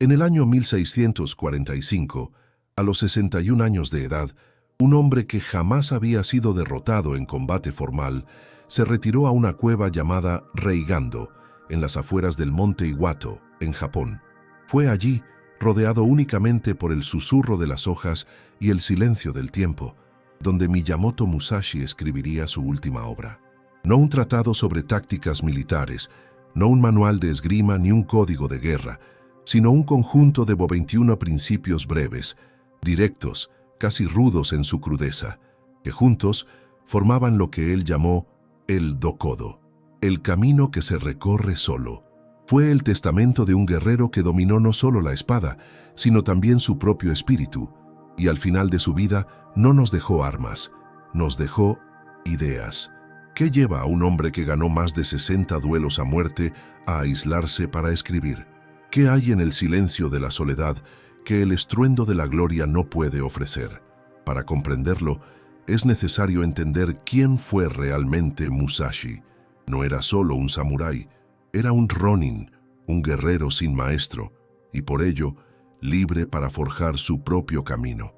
En el año 1645, a los 61 años de edad, un hombre que jamás había sido derrotado en combate formal se retiró a una cueva llamada Reigando, en las afueras del monte Iwato, en Japón. Fue allí, rodeado únicamente por el susurro de las hojas y el silencio del tiempo, donde Miyamoto Musashi escribiría su última obra. No un tratado sobre tácticas militares, no un manual de esgrima ni un código de guerra, sino un conjunto de 21 principios breves, directos, casi rudos en su crudeza, que juntos formaban lo que él llamó el Dokodo, el camino que se recorre solo. Fue el testamento de un guerrero que dominó no solo la espada, sino también su propio espíritu, y al final de su vida no nos dejó armas, nos dejó ideas. ¿Qué lleva a un hombre que ganó más de 60 duelos a muerte a aislarse para escribir? ¿Qué hay en el silencio de la soledad que el estruendo de la gloria no puede ofrecer? Para comprenderlo, es necesario entender quién fue realmente Musashi. No era solo un samurái, era un ronin, un guerrero sin maestro, y por ello, libre para forjar su propio camino.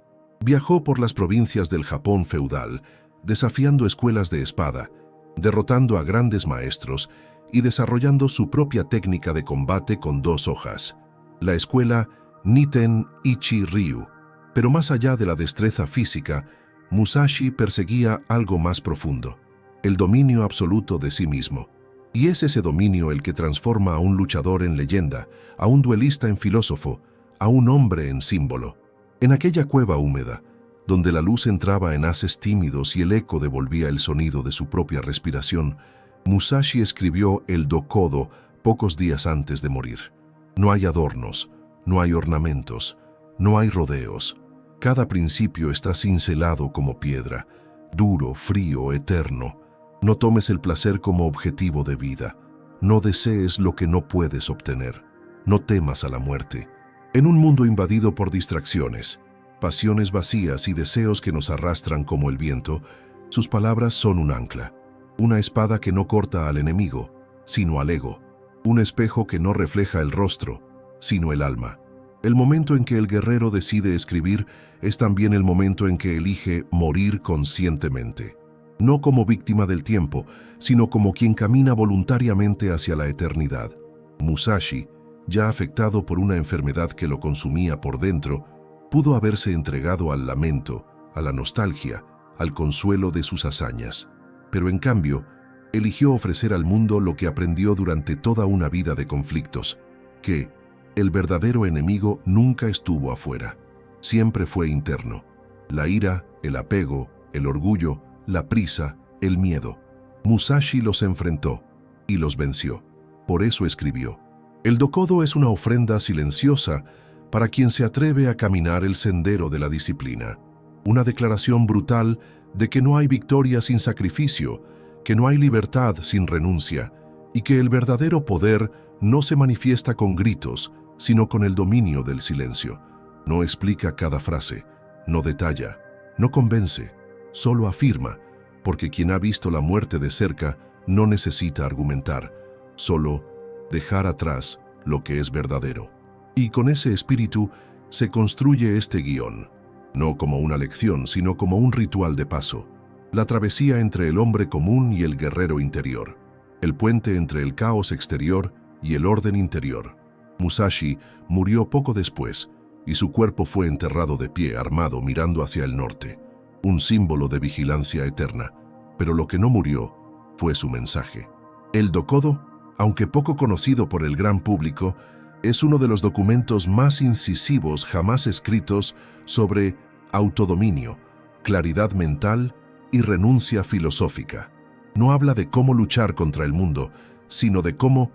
Viajó por las provincias del Japón feudal, desafiando escuelas de espada, derrotando a grandes maestros y desarrollando su propia técnica de combate con 2 hojas, la escuela Niten Ichi Ryu. Pero más allá de la destreza física, Musashi perseguía algo más profundo, el dominio absoluto de sí mismo. Y es ese dominio el que transforma a un luchador en leyenda, a un duelista en filósofo, a un hombre en símbolo. En aquella cueva húmeda, donde la luz entraba en haces tímidos y el eco devolvía el sonido de su propia respiración, Musashi escribió el Dokodo pocos días antes de morir. No hay adornos, no hay ornamentos, no hay rodeos. Cada principio está cincelado como piedra, duro, frío, eterno. No tomes el placer como objetivo de vida. No desees lo que no puedes obtener. No temas a la muerte. En un mundo invadido por distracciones, pasiones vacías y deseos que nos arrastran como el viento, sus palabras son un ancla, una espada que no corta al enemigo, sino al ego, un espejo que no refleja el rostro, sino el alma. El momento en que el guerrero decide escribir es también el momento en que elige morir conscientemente, no como víctima del tiempo, sino como quien camina voluntariamente hacia la eternidad. Musashi, ya afectado por una enfermedad que lo consumía por dentro, pudo haberse entregado al lamento, a la nostalgia, al consuelo de sus hazañas. Pero en cambio, eligió ofrecer al mundo lo que aprendió durante toda una vida de conflictos, que el verdadero enemigo nunca estuvo afuera, siempre fue interno. La ira, el apego, el orgullo, la prisa, el miedo. Musashi los enfrentó y los venció. Por eso escribió. El Dokodo es una ofrenda silenciosa para quien se atreve a caminar el sendero de la disciplina. Una declaración brutal de que no hay victoria sin sacrificio, que no hay libertad sin renuncia, y que el verdadero poder no se manifiesta con gritos, sino con el dominio del silencio. No explica cada frase, no detalla, no convence, solo afirma, porque quien ha visto la muerte de cerca no necesita argumentar, solo dejar atrás lo que es verdadero. Y con ese espíritu se construye este guión, no como una lección, sino como un ritual de paso, la travesía entre el hombre común y el guerrero interior, el puente entre el caos exterior y el orden interior. Musashi murió poco después, y su cuerpo fue enterrado de pie, armado, mirando hacia el norte, un símbolo de vigilancia eterna. Pero lo que no murió fue su mensaje. El Dokodo, aunque poco conocido por el gran público, es uno de los documentos más incisivos jamás escritos sobre autodominio, claridad mental y renuncia filosófica. No habla de cómo luchar contra el mundo, sino de cómo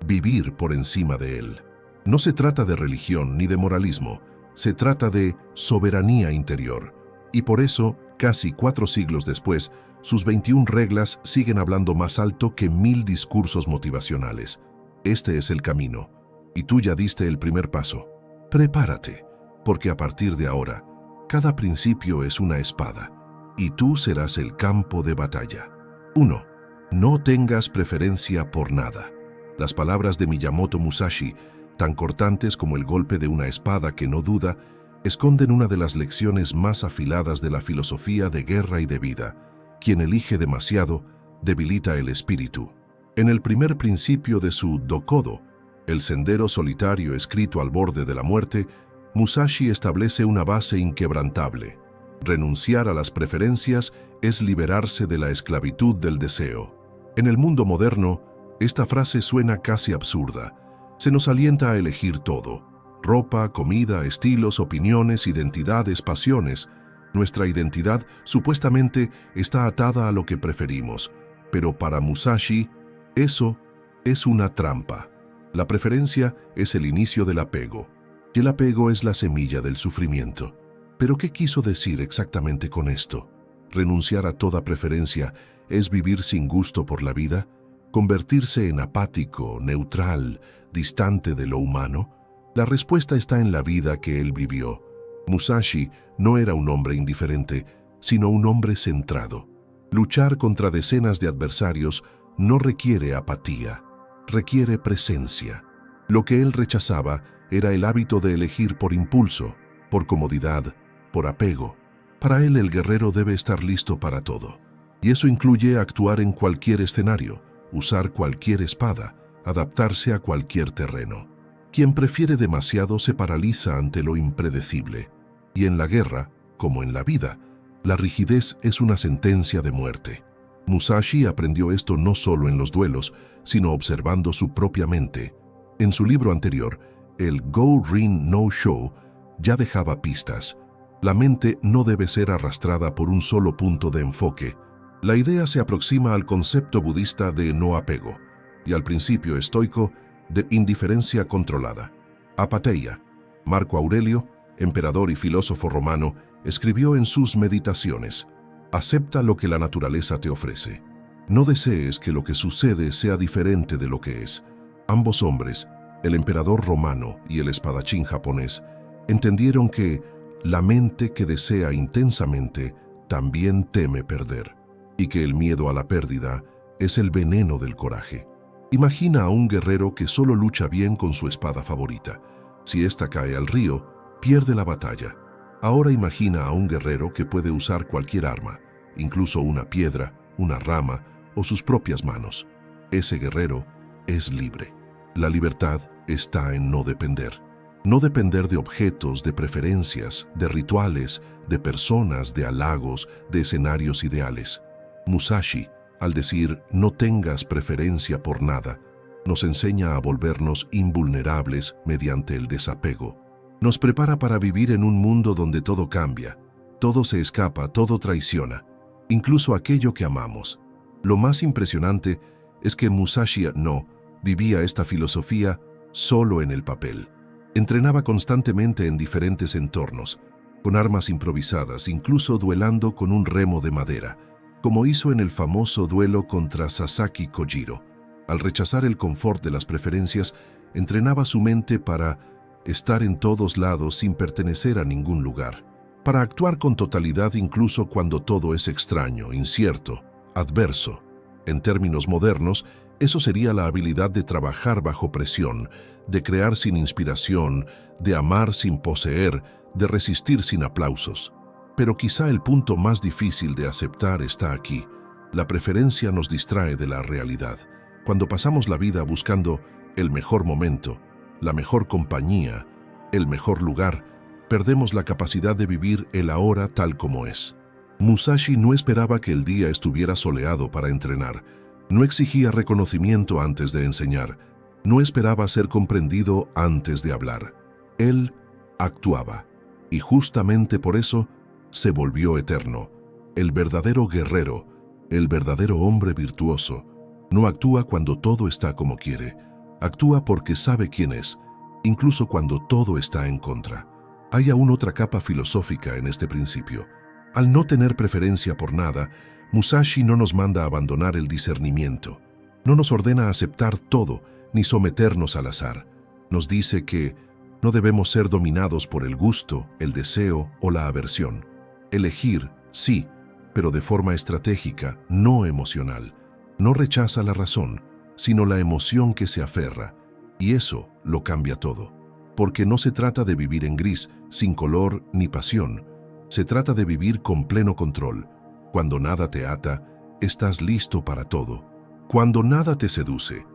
vivir por encima de él. No se trata de religión ni de moralismo, se trata de soberanía interior. Y por eso, casi 4 siglos después, sus 21 reglas siguen hablando más alto que 1000 discursos motivacionales. Este es el camino, y tú ya diste el primer paso. Prepárate, porque a partir de ahora, cada principio es una espada, y tú serás el campo de batalla. 1. No tengas preferencia por nada. Las palabras de Miyamoto Musashi tan cortantes como el golpe de una espada que no duda, esconden una de las lecciones más afiladas de la filosofía de guerra y de vida. Quien elige demasiado, debilita el espíritu. En el primer principio de su Dokodo, el sendero solitario escrito al borde de la muerte, Musashi establece una base inquebrantable. Renunciar a las preferencias es liberarse de la esclavitud del deseo. En el mundo moderno, esta frase suena casi absurda. Se nos alienta a elegir todo: ropa, comida, estilos, opiniones, identidades, pasiones. Nuestra identidad supuestamente está atada a lo que preferimos, pero para Musashi, eso es una trampa. La preferencia es el inicio del apego, y el apego es la semilla del sufrimiento. ¿Pero qué quiso decir exactamente con esto? ¿Renunciar a toda preferencia es vivir sin gusto por la vida? ¿Convertirse en apático, neutral, distante de lo humano? La respuesta está en la vida que él vivió. Musashi no era un hombre indiferente, sino un hombre centrado. Luchar contra decenas de adversarios no requiere apatía, requiere presencia. Lo que él rechazaba era el hábito de elegir por impulso, por comodidad, por apego. Para él el guerrero debe estar listo para todo. Y eso incluye actuar en cualquier escenario, usar cualquier espada, adaptarse a cualquier terreno. Quien prefiere demasiado se paraliza ante lo impredecible. Y en la guerra, como en la vida, la rigidez es una sentencia de muerte. Musashi aprendió esto no solo en los duelos, sino observando su propia mente. En su libro anterior, el Go Rin no Sho, ya dejaba pistas. La mente no debe ser arrastrada por un solo punto de enfoque. La idea se aproxima al concepto budista de no apego y al principio estoico de indiferencia controlada. Apatheia. Marco Aurelio, emperador y filósofo romano, escribió en sus Meditaciones: acepta lo que la naturaleza te ofrece. No desees que lo que sucede sea diferente de lo que es. Ambos hombres, el emperador romano y el espadachín japonés, entendieron que la mente que desea intensamente también teme perder, y que el miedo a la pérdida es el veneno del coraje. Imagina a un guerrero que solo lucha bien con su espada favorita. Si ésta cae al río, pierde la batalla. Ahora imagina a un guerrero que puede usar cualquier arma, incluso una piedra, una rama o sus propias manos. Ese guerrero es libre. La libertad está en no depender. No depender de objetos, de preferencias, de rituales, de personas, de halagos, de escenarios ideales. Musashi, al decir no tengas preferencia por nada, nos enseña a volvernos invulnerables mediante el desapego. Nos prepara para vivir en un mundo donde todo cambia, todo se escapa, todo traiciona, incluso aquello que amamos. Lo más impresionante es que Musashi no vivía esta filosofía solo en el papel. Entrenaba constantemente en diferentes entornos, con armas improvisadas, incluso duelando con un remo de madera, como hizo en el famoso duelo contra Sasaki Kojiro. Al rechazar el confort de las preferencias, entrenaba su mente para estar en todos lados sin pertenecer a ningún lugar, para actuar con totalidad incluso cuando todo es extraño, incierto, adverso. En términos modernos, eso sería la habilidad de trabajar bajo presión, de crear sin inspiración, de amar sin poseer, de resistir sin aplausos. Pero quizá el punto más difícil de aceptar está aquí. La preferencia nos distrae de la realidad. Cuando pasamos la vida buscando el mejor momento, la mejor compañía, el mejor lugar, perdemos la capacidad de vivir el ahora tal como es. Musashi no esperaba que el día estuviera soleado para entrenar. No exigía reconocimiento antes de enseñar. No esperaba ser comprendido antes de hablar. Él actuaba. Y justamente por eso se volvió eterno. El verdadero guerrero, el verdadero hombre virtuoso, no actúa cuando todo está como quiere. Actúa porque sabe quién es, incluso cuando todo está en contra. Hay aún otra capa filosófica en este principio. Al no tener preferencia por nada, Musashi no nos manda a abandonar el discernimiento. No nos ordena aceptar todo, ni someternos al azar. Nos dice que no debemos ser dominados por el gusto, el deseo o la aversión. Elegir, sí, pero de forma estratégica, no emocional. No rechaza la razón, sino la emoción que se aferra. Y eso lo cambia todo. Porque no se trata de vivir en gris, sin color ni pasión. Se trata de vivir con pleno control. Cuando nada te ata, estás listo para todo. Cuando nada te seduce,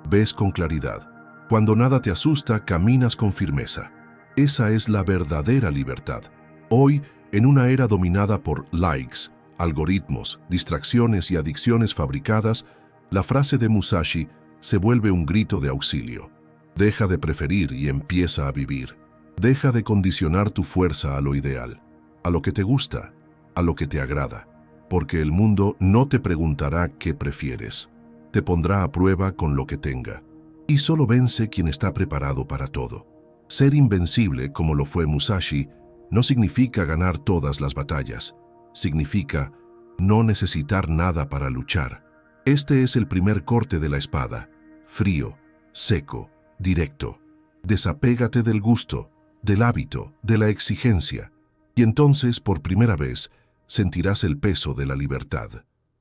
ves con claridad. Cuando nada te asusta, caminas con firmeza. Esa es la verdadera libertad. Hoy, en una era dominada por likes, algoritmos, distracciones y adicciones fabricadas, la frase de Musashi se vuelve un grito de auxilio. Deja de preferir y empieza a vivir. Deja de condicionar tu fuerza a lo ideal, a lo que te gusta, a lo que te agrada, porque el mundo no te preguntará qué prefieres. Te pondrá a prueba con lo que tenga. Y solo vence quien está preparado para todo. Ser invencible, como lo fue Musashi, no significa ganar todas las batallas. Significa no necesitar nada para luchar. Este es el primer corte de la espada. Frío, seco, directo. Desapégate del gusto, del hábito, de la exigencia. Y entonces, por primera vez, sentirás el peso de la libertad.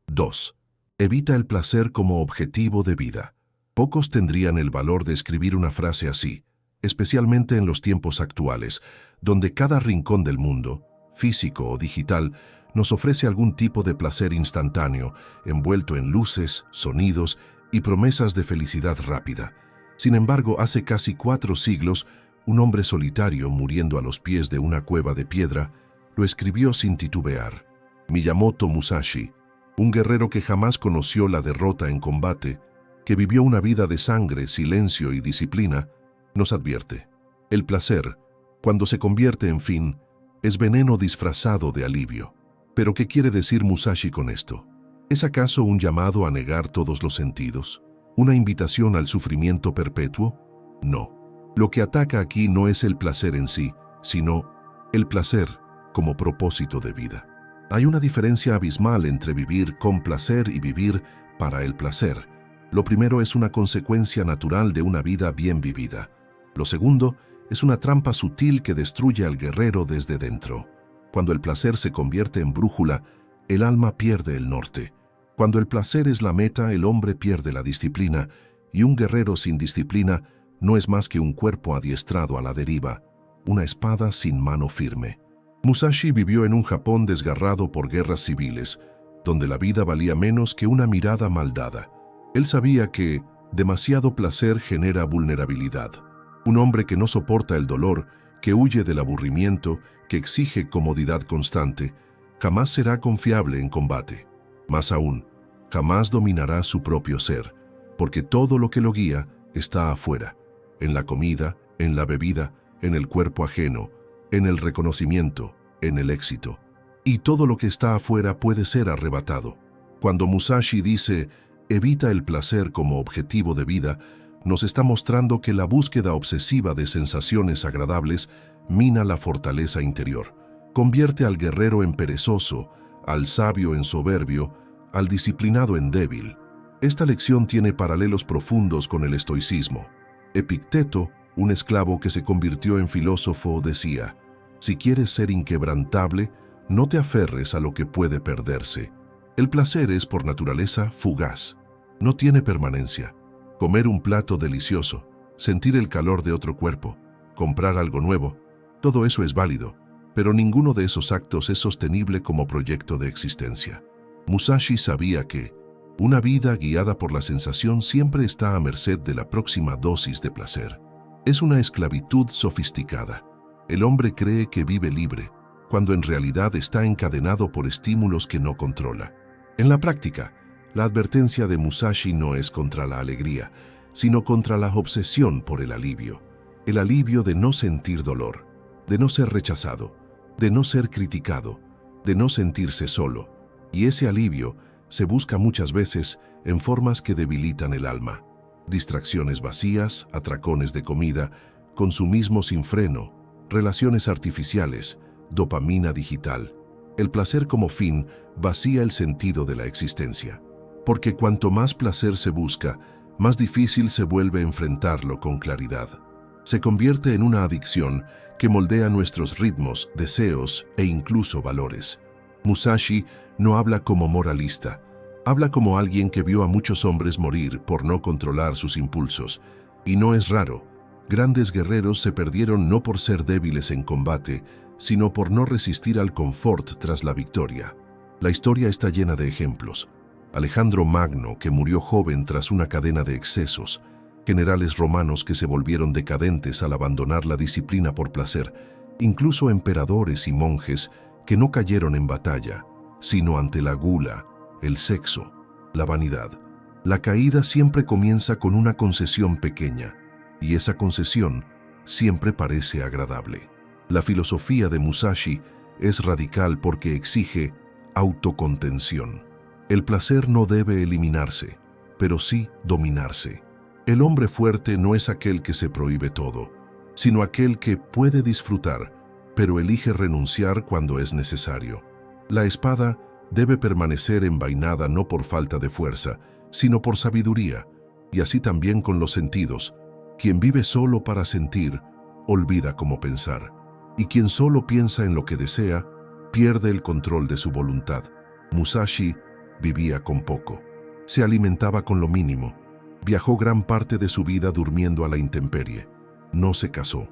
2. Evita el placer como objetivo de vida. Pocos tendrían el valor de escribir una frase así, especialmente en los tiempos actuales, donde cada rincón del mundo, físico o digital, nos ofrece algún tipo de placer instantáneo, envuelto en luces, sonidos y promesas de felicidad rápida. Sin embargo, hace casi 4 siglos, un hombre solitario muriendo a los pies de una cueva de piedra, lo escribió sin titubear. Miyamoto Musashi, un guerrero que jamás conoció la derrota en combate, que vivió una vida de sangre, silencio y disciplina, nos advierte. El placer, cuando se convierte en fin, es veneno disfrazado de alivio. ¿Pero qué quiere decir Musashi con esto? ¿Es acaso un llamado a negar todos los sentidos? ¿Una invitación al sufrimiento perpetuo? No. Lo que ataca aquí no es el placer en sí, sino el placer como propósito de vida. Hay una diferencia abismal entre vivir con placer y vivir para el placer. Lo primero es una consecuencia natural de una vida bien vivida. Lo segundo es una trampa sutil que destruye al guerrero desde dentro. Cuando el placer se convierte en brújula, el alma pierde el norte. Cuando el placer es la meta, el hombre pierde la disciplina, y un guerrero sin disciplina no es más que un cuerpo adiestrado a la deriva, una espada sin mano firme. Musashi vivió en un Japón desgarrado por guerras civiles, donde la vida valía menos que una mirada mal dada. Él sabía que demasiado placer genera vulnerabilidad. Un hombre que no soporta el dolor, que huye del aburrimiento, que exige comodidad constante, jamás será confiable en combate. Más aún, jamás dominará su propio ser, porque todo lo que lo guía está afuera, en la comida, en la bebida, en el cuerpo ajeno, en el reconocimiento, en el éxito. Y todo lo que está afuera puede ser arrebatado. Cuando Musashi dice, evita el placer como objetivo de vida, nos está mostrando que la búsqueda obsesiva de sensaciones agradables mina la fortaleza interior, convierte al guerrero en perezoso, al sabio en soberbio, al disciplinado en débil. Esta lección tiene paralelos profundos con el estoicismo. Epicteto, un esclavo que se convirtió en filósofo, decía, si quieres ser inquebrantable, no te aferres a lo que puede perderse. El placer es por naturaleza fugaz, no tiene permanencia. Comer un plato delicioso, sentir el calor de otro cuerpo, comprar algo nuevo, todo eso es válido, pero ninguno de esos actos es sostenible como proyecto de existencia. Musashi sabía que una vida guiada por la sensación siempre está a merced de la próxima dosis de placer. Es una esclavitud sofisticada. El hombre cree que vive libre, cuando en realidad está encadenado por estímulos que no controla. En la práctica, la advertencia de Musashi no es contra la alegría, sino contra la obsesión por el alivio de no sentir dolor, de no ser rechazado, de no ser criticado, de no sentirse solo. Y ese alivio se busca muchas veces en formas que debilitan el alma. Distracciones vacías, atracones de comida, consumismo sin freno, relaciones artificiales, dopamina digital. El placer como fin vacía el sentido de la existencia. Porque cuanto más placer se busca, más difícil se vuelve enfrentarlo con claridad. Se convierte en una adicción que moldea nuestros ritmos, deseos e incluso valores. Musashi no habla como moralista, habla como alguien que vio a muchos hombres morir por no controlar sus impulsos. Y no es raro. Grandes guerreros se perdieron no por ser débiles en combate, sino por no resistir al confort tras la victoria. La historia está llena de ejemplos. Alejandro Magno, que murió joven tras una cadena de excesos, generales romanos que se volvieron decadentes al abandonar la disciplina por placer, incluso emperadores y monjes que no cayeron en batalla, sino ante la gula, el sexo, la vanidad. La caída siempre comienza con una concesión pequeña, y esa concesión siempre parece agradable. La filosofía de Musashi es radical porque exige autocontención. El placer no debe eliminarse, pero sí dominarse. El hombre fuerte no es aquel que se prohíbe todo, sino aquel que puede disfrutar, pero elige renunciar cuando es necesario. La espada debe permanecer envainada no por falta de fuerza, sino por sabiduría, y así también con los sentidos. Quien vive solo para sentir, olvida cómo pensar, y quien solo piensa en lo que desea, pierde el control de su voluntad. Musashi vivía con poco, se alimentaba con lo mínimo, viajó gran parte de su vida durmiendo a la intemperie, no se casó,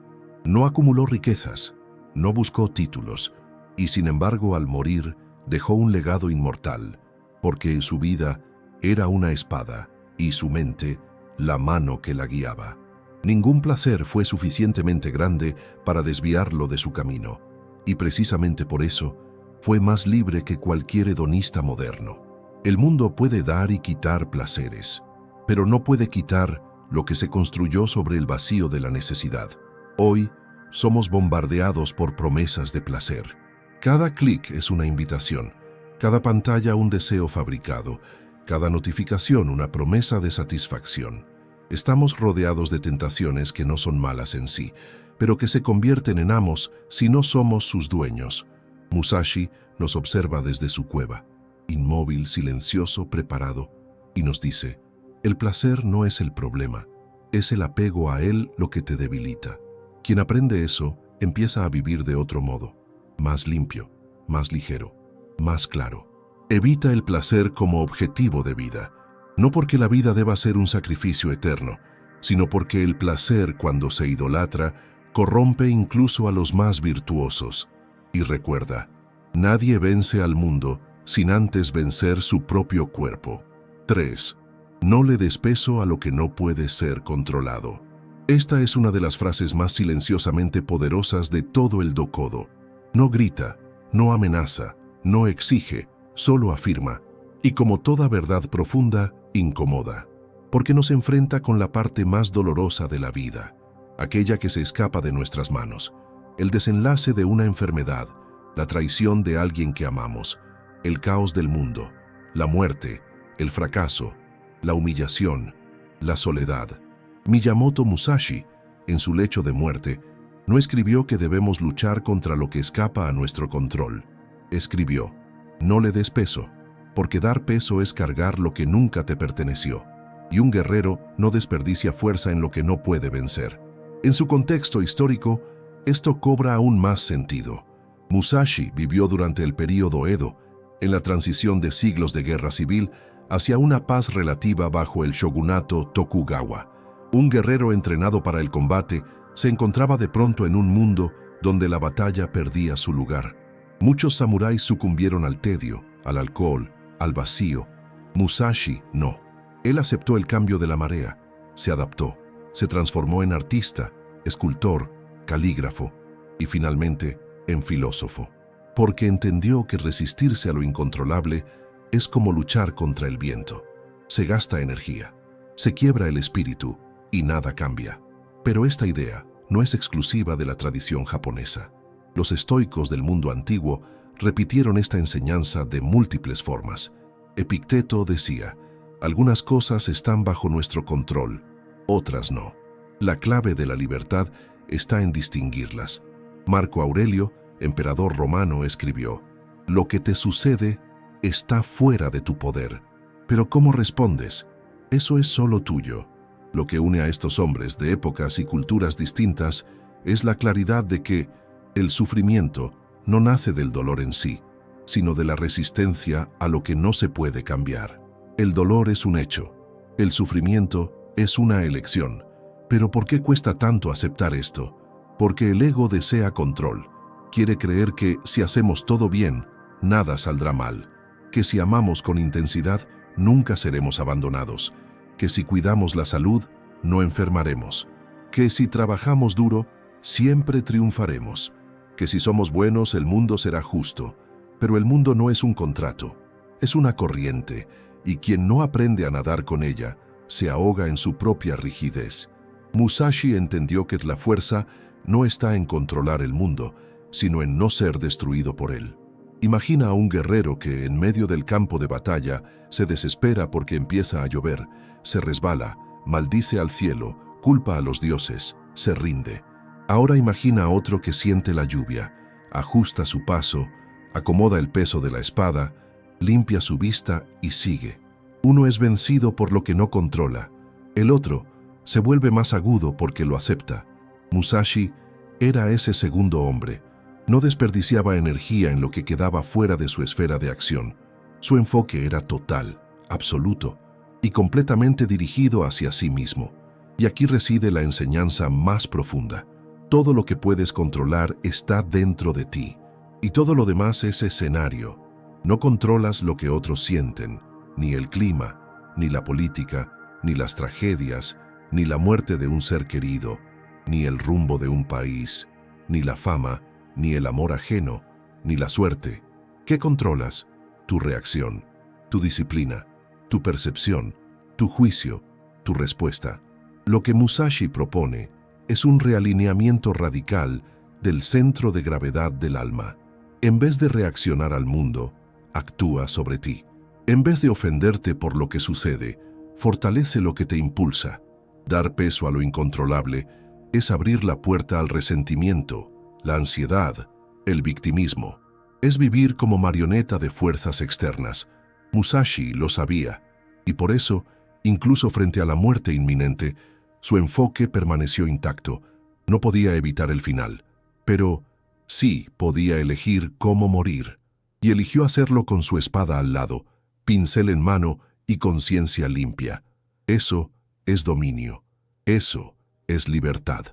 no acumuló riquezas, no buscó títulos, y sin embargo al morir dejó un legado inmortal, porque su vida era una espada y su mente la mano que la guiaba. Ningún placer fue suficientemente grande para desviarlo de su camino, y precisamente por eso fue más libre que cualquier hedonista moderno. El mundo puede dar y quitar placeres, pero no puede quitar lo que se construyó sobre el vacío de la necesidad. Hoy somos bombardeados por promesas de placer. Cada clic es una invitación, cada pantalla un deseo fabricado, cada notificación una promesa de satisfacción. Estamos rodeados de tentaciones que no son malas en sí, pero que se convierten en amos si no somos sus dueños. Musashi nos observa desde su cueva, inmóvil, silencioso, preparado, y nos dice: el placer no es el problema, es el apego a él lo que te debilita. Quien aprende eso empieza a vivir de otro modo, más limpio, más ligero, más claro. Evita el placer como objetivo de vida, no porque la vida deba ser un sacrificio eterno, sino porque el placer, cuando se idolatra, corrompe incluso a los más virtuosos. Y recuerda, nadie vence al mundo sin antes vencer su propio cuerpo. 3. No le des peso a lo que no puede ser controlado. Esta es una de las frases más silenciosamente poderosas de todo el Dokodo. No grita, no amenaza, no exige, solo afirma, y como toda verdad profunda, incomoda, porque nos enfrenta con la parte más dolorosa de la vida, aquella que se escapa de nuestras manos, el desenlace de una enfermedad, la traición de alguien que amamos, el caos del mundo, la muerte, el fracaso, la humillación, la soledad. Miyamoto Musashi, en su lecho de muerte, no escribió que debemos luchar contra lo que escapa a nuestro control. Escribió: no le des peso, porque dar peso es cargar lo que nunca te perteneció, y un guerrero no desperdicia fuerza en lo que no puede vencer. En su contexto histórico, esto cobra aún más sentido. Musashi vivió durante el período Edo, en la transición de siglos de guerra civil hacia una paz relativa bajo el shogunato Tokugawa. Un guerrero entrenado para el combate se encontraba de pronto en un mundo donde la batalla perdía su lugar. Muchos samuráis sucumbieron al tedio, al alcohol, al vacío. Musashi no. Él aceptó el cambio de la marea, se adaptó, se transformó en artista, escultor, calígrafo y finalmente en filósofo, porque entendió que resistirse a lo incontrolable es como luchar contra el viento. Se gasta energía, se quiebra el espíritu y nada cambia. Pero esta idea no es exclusiva de la tradición japonesa. Los estoicos del mundo antiguo repitieron esta enseñanza de múltiples formas. Epicteto decía: algunas cosas están bajo nuestro control, otras no. La clave de la libertad está en distinguirlas. Marco Aurelio, emperador romano, escribió: lo que te sucede está fuera de tu poder. Pero ¿cómo respondes? Eso es solo tuyo. Lo que une a estos hombres de épocas y culturas distintas es la claridad de que el sufrimiento no nace del dolor en sí, sino de la resistencia a lo que no se puede cambiar. El dolor es un hecho, el sufrimiento es una elección, Pero ¿por qué cuesta tanto aceptar esto? Porque el ego desea control. Quiere creer que si hacemos todo bien, nada saldrá mal. Que si amamos con intensidad, nunca seremos abandonados. Que si cuidamos la salud, no enfermaremos. Que si trabajamos duro, siempre triunfaremos. Que si somos buenos, el mundo será justo. Pero el mundo no es un contrato, es una corriente, y quien no aprende a nadar con ella, se ahoga en su propia rigidez. Musashi entendió que la fuerza no está en controlar el mundo, sino en no ser destruido por él. Imagina a un guerrero que, en medio del campo de batalla, se desespera porque empieza a llover, se resbala, maldice al cielo, culpa a los dioses, se rinde. Ahora imagina a otro que siente la lluvia, ajusta su paso, acomoda el peso de la espada, limpia su vista y sigue. Uno es vencido por lo que no controla. El otro se vuelve más agudo porque lo acepta. Musashi era ese segundo hombre. No desperdiciaba energía en lo que quedaba fuera de su esfera de acción. Su enfoque era total, absoluto y completamente dirigido hacia sí mismo. Y aquí reside la enseñanza más profunda. Todo lo que puedes controlar está dentro de ti. Y todo lo demás es escenario. No controlas lo que otros sienten, ni el clima, ni la política, ni las tragedias, ni la muerte de un ser querido, ni el rumbo de un país, ni la fama, ni el amor ajeno, ni la suerte. ¿Qué controlas? Tu reacción, tu disciplina, tu percepción, tu juicio, tu respuesta. Lo que Musashi propone es un realineamiento radical del centro de gravedad del alma. En vez de reaccionar al mundo, actúa sobre ti. En vez de ofenderte por lo que sucede, fortalece lo que te impulsa. Dar peso a lo incontrolable es abrir la puerta al resentimiento, la ansiedad, el victimismo. Es vivir como marioneta de fuerzas externas. Musashi lo sabía, y por eso, incluso frente a la muerte inminente, su enfoque permaneció intacto. No podía evitar el final, pero sí podía elegir cómo morir, y eligió hacerlo con su espada al lado, pincel en mano y conciencia limpia. Eso es dominio. Eso es libertad.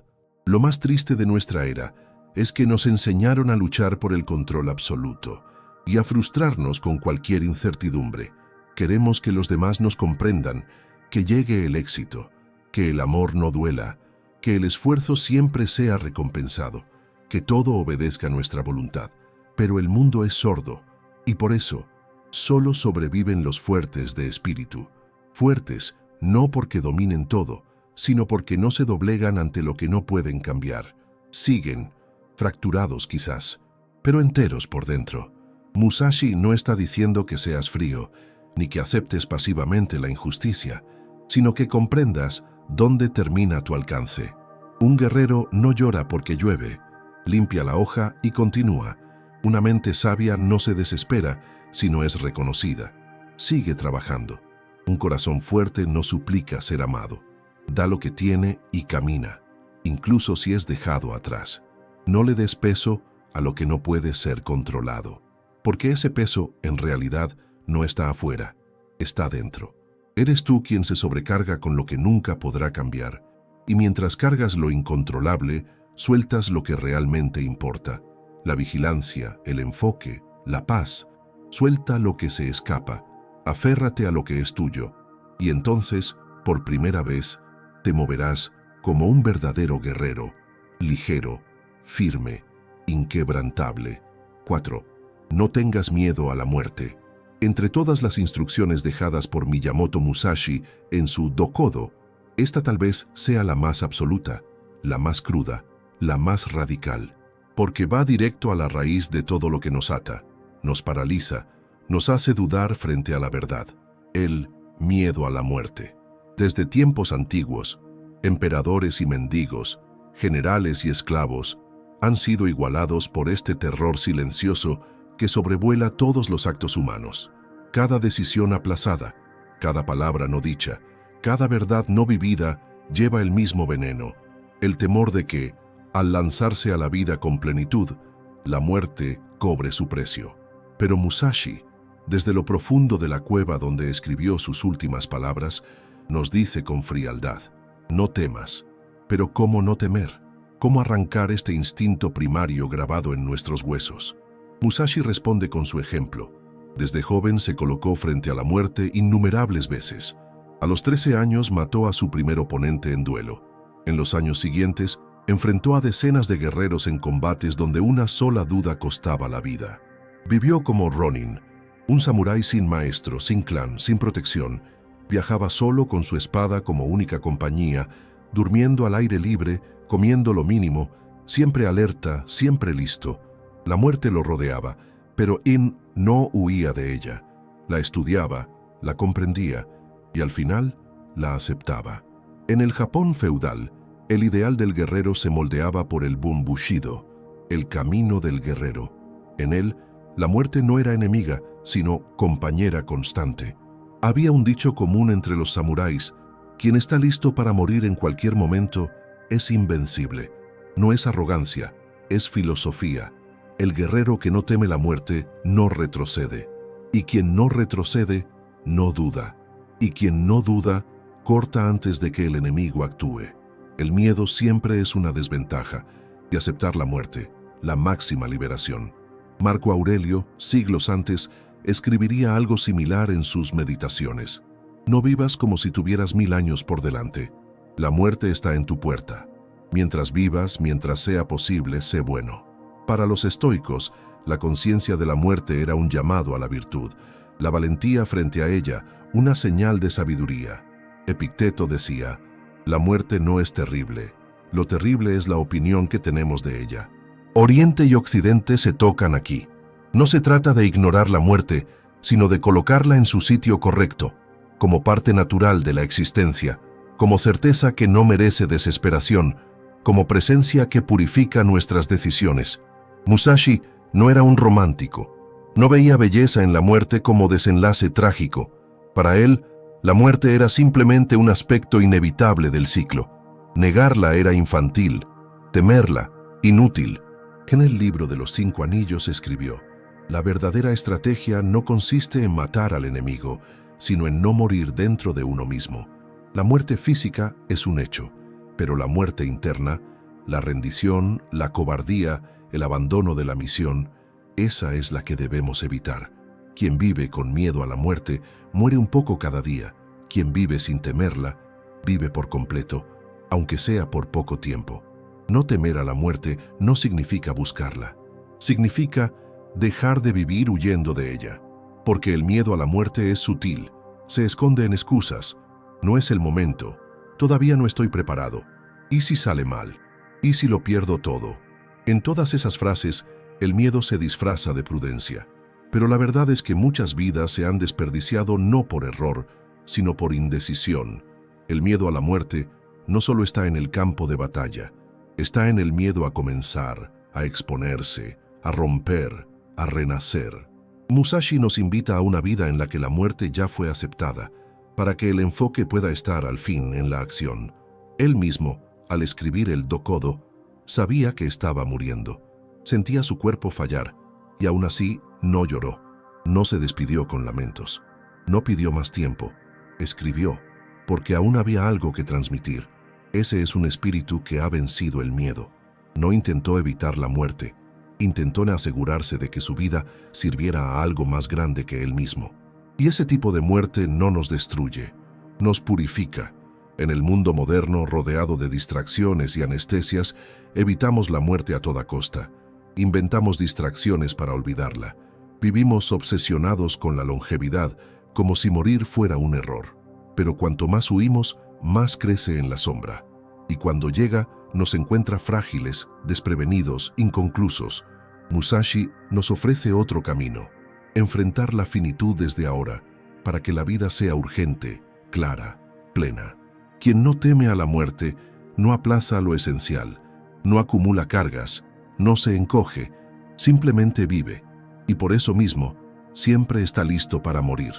Lo más triste de nuestra era es que nos enseñaron a luchar por el control absoluto y a frustrarnos con cualquier incertidumbre. Queremos que los demás nos comprendan, que llegue el éxito, que el amor no duela, que el esfuerzo siempre sea recompensado, que todo obedezca a nuestra voluntad. Pero el mundo es sordo, y por eso solo sobreviven los fuertes de espíritu. Fuertes no porque dominen todo, sino porque no se doblegan ante lo que no pueden cambiar. Siguen, fracturados quizás, pero enteros por dentro. Musashi no está diciendo que seas frío, ni que aceptes pasivamente la injusticia, sino que comprendas dónde termina tu alcance. Un guerrero no llora porque llueve, limpia la hoja y continúa. Una mente sabia no se desespera, sino es reconocida. Sigue trabajando. Un corazón fuerte no suplica ser amado. Da lo que tiene y camina, incluso si es dejado atrás. No le des peso a lo que no puede ser controlado, porque ese peso en realidad no está afuera, está dentro. Eres tú quien se sobrecarga con lo que nunca podrá cambiar, y mientras cargas lo incontrolable, sueltas lo que realmente importa. La vigilancia, el enfoque, la paz. Suelta lo que se escapa, aférrate a lo que es tuyo, y entonces, por primera vez, te moverás como un verdadero guerrero, ligero, firme, inquebrantable. 4. No tengas miedo a la muerte. Entre todas las instrucciones dejadas por Miyamoto Musashi en su Dokodo, esta tal vez sea la más absoluta, la más cruda, la más radical, porque va directo a la raíz de todo lo que nos ata, nos paraliza, nos hace dudar frente a la verdad, el miedo a la muerte. Desde tiempos antiguos, emperadores y mendigos, generales y esclavos, han sido igualados por este terror silencioso que sobrevuela todos los actos humanos. Cada decisión aplazada, cada palabra no dicha, cada verdad no vivida lleva el mismo veneno, el temor de que, al lanzarse a la vida con plenitud, la muerte cobre su precio. Pero Musashi, desde lo profundo de la cueva donde escribió sus últimas palabras, nos dice con frialdad: no temas, Pero ¿cómo no temer? ¿Cómo arrancar este instinto primario grabado en nuestros huesos? Musashi responde con su ejemplo. Desde joven se colocó frente a la muerte innumerables veces. A los 13 años mató a su primer oponente en duelo. En los años siguientes, enfrentó a decenas de guerreros en combates donde una sola duda costaba la vida. Vivió como Ronin, un samurái sin maestro, sin clan, sin protección. Viajaba solo con su espada como única compañía, durmiendo al aire libre, comiendo lo mínimo, siempre alerta, siempre listo. La muerte lo rodeaba, pero In no huía de ella. La estudiaba, la comprendía y al final la aceptaba. En el Japón feudal, el ideal del guerrero se moldeaba por el Bunbushido, el camino del guerrero. En él, la muerte no era enemiga, sino compañera constante. Había un dicho común entre los samuráis: quien está listo para morir en cualquier momento es invencible. No es arrogancia, es filosofía. El guerrero que no teme la muerte no retrocede. Y quien no retrocede, no duda. Y quien no duda, corta antes de que el enemigo actúe. El miedo siempre es una desventaja, y aceptar la muerte, la máxima liberación. Marco Aurelio, siglos antes, escribiría algo similar en sus meditaciones. No vivas como si tuvieras 1000 años por delante. La muerte está en tu puerta. Mientras vivas, mientras sea posible, sé bueno. Para los estoicos, la conciencia de la muerte era un llamado a la virtud, la valentía frente a ella, una señal de sabiduría. Epicteto decía: la muerte no es terrible, lo terrible es la opinión que tenemos de ella. Oriente y Occidente se tocan aquí. No se trata de ignorar la muerte, sino de colocarla en su sitio correcto, como parte natural de la existencia, como certeza que no merece desesperación, como presencia que purifica nuestras decisiones. Musashi no era un romántico. No veía belleza en la muerte como desenlace trágico. Para él, la muerte era simplemente un aspecto inevitable del ciclo. Negarla era infantil, temerla, inútil. En el libro de los 5 anillos escribió: la verdadera estrategia no consiste en matar al enemigo, sino en no morir dentro de uno mismo. La muerte física es un hecho, pero la muerte interna, la rendición, la cobardía, el abandono de la misión, esa es la que debemos evitar. Quien vive con miedo a la muerte muere un poco cada día. Quien vive sin temerla, vive por completo, aunque sea por poco tiempo. No temer a la muerte no significa buscarla. Significa dejar de vivir huyendo de ella. Porque el miedo a la muerte es sutil, se esconde en excusas. No es el momento, todavía no estoy preparado. ¿Y si sale mal? ¿Y si lo pierdo todo? En todas esas frases, el miedo se disfraza de prudencia. Pero la verdad es que muchas vidas se han desperdiciado no por error, sino por indecisión. El miedo a la muerte no solo está en el campo de batalla, está en el miedo a comenzar, a exponerse, a romper, a renacer. Musashi nos invita a una vida en la que la muerte ya fue aceptada, para que el enfoque pueda estar al fin en la acción. Él mismo, al escribir el Dokodo, sabía que estaba muriendo. Sentía su cuerpo fallar, y aún así no lloró. No se despidió con lamentos. No pidió más tiempo. Escribió, porque aún había algo que transmitir. Ese es un espíritu que ha vencido el miedo. No intentó evitar la muerte. Intentó asegurarse de que su vida sirviera a algo más grande que él mismo. Y ese tipo de muerte no nos destruye, nos purifica. En el mundo moderno, rodeado de distracciones y anestesias, evitamos la muerte a toda costa. Inventamos distracciones para olvidarla. Vivimos obsesionados con la longevidad, como si morir fuera un error. Pero cuanto más huimos, más crece en la sombra. Y cuando llega, nos encuentra frágiles, desprevenidos, inconclusos. Musashi nos ofrece otro camino: enfrentar la finitud desde ahora, para que la vida sea urgente, clara, plena. Quien no teme a la muerte, no aplaza lo esencial, no acumula cargas, no se encoge, simplemente vive. Y por eso mismo, siempre está listo para morir.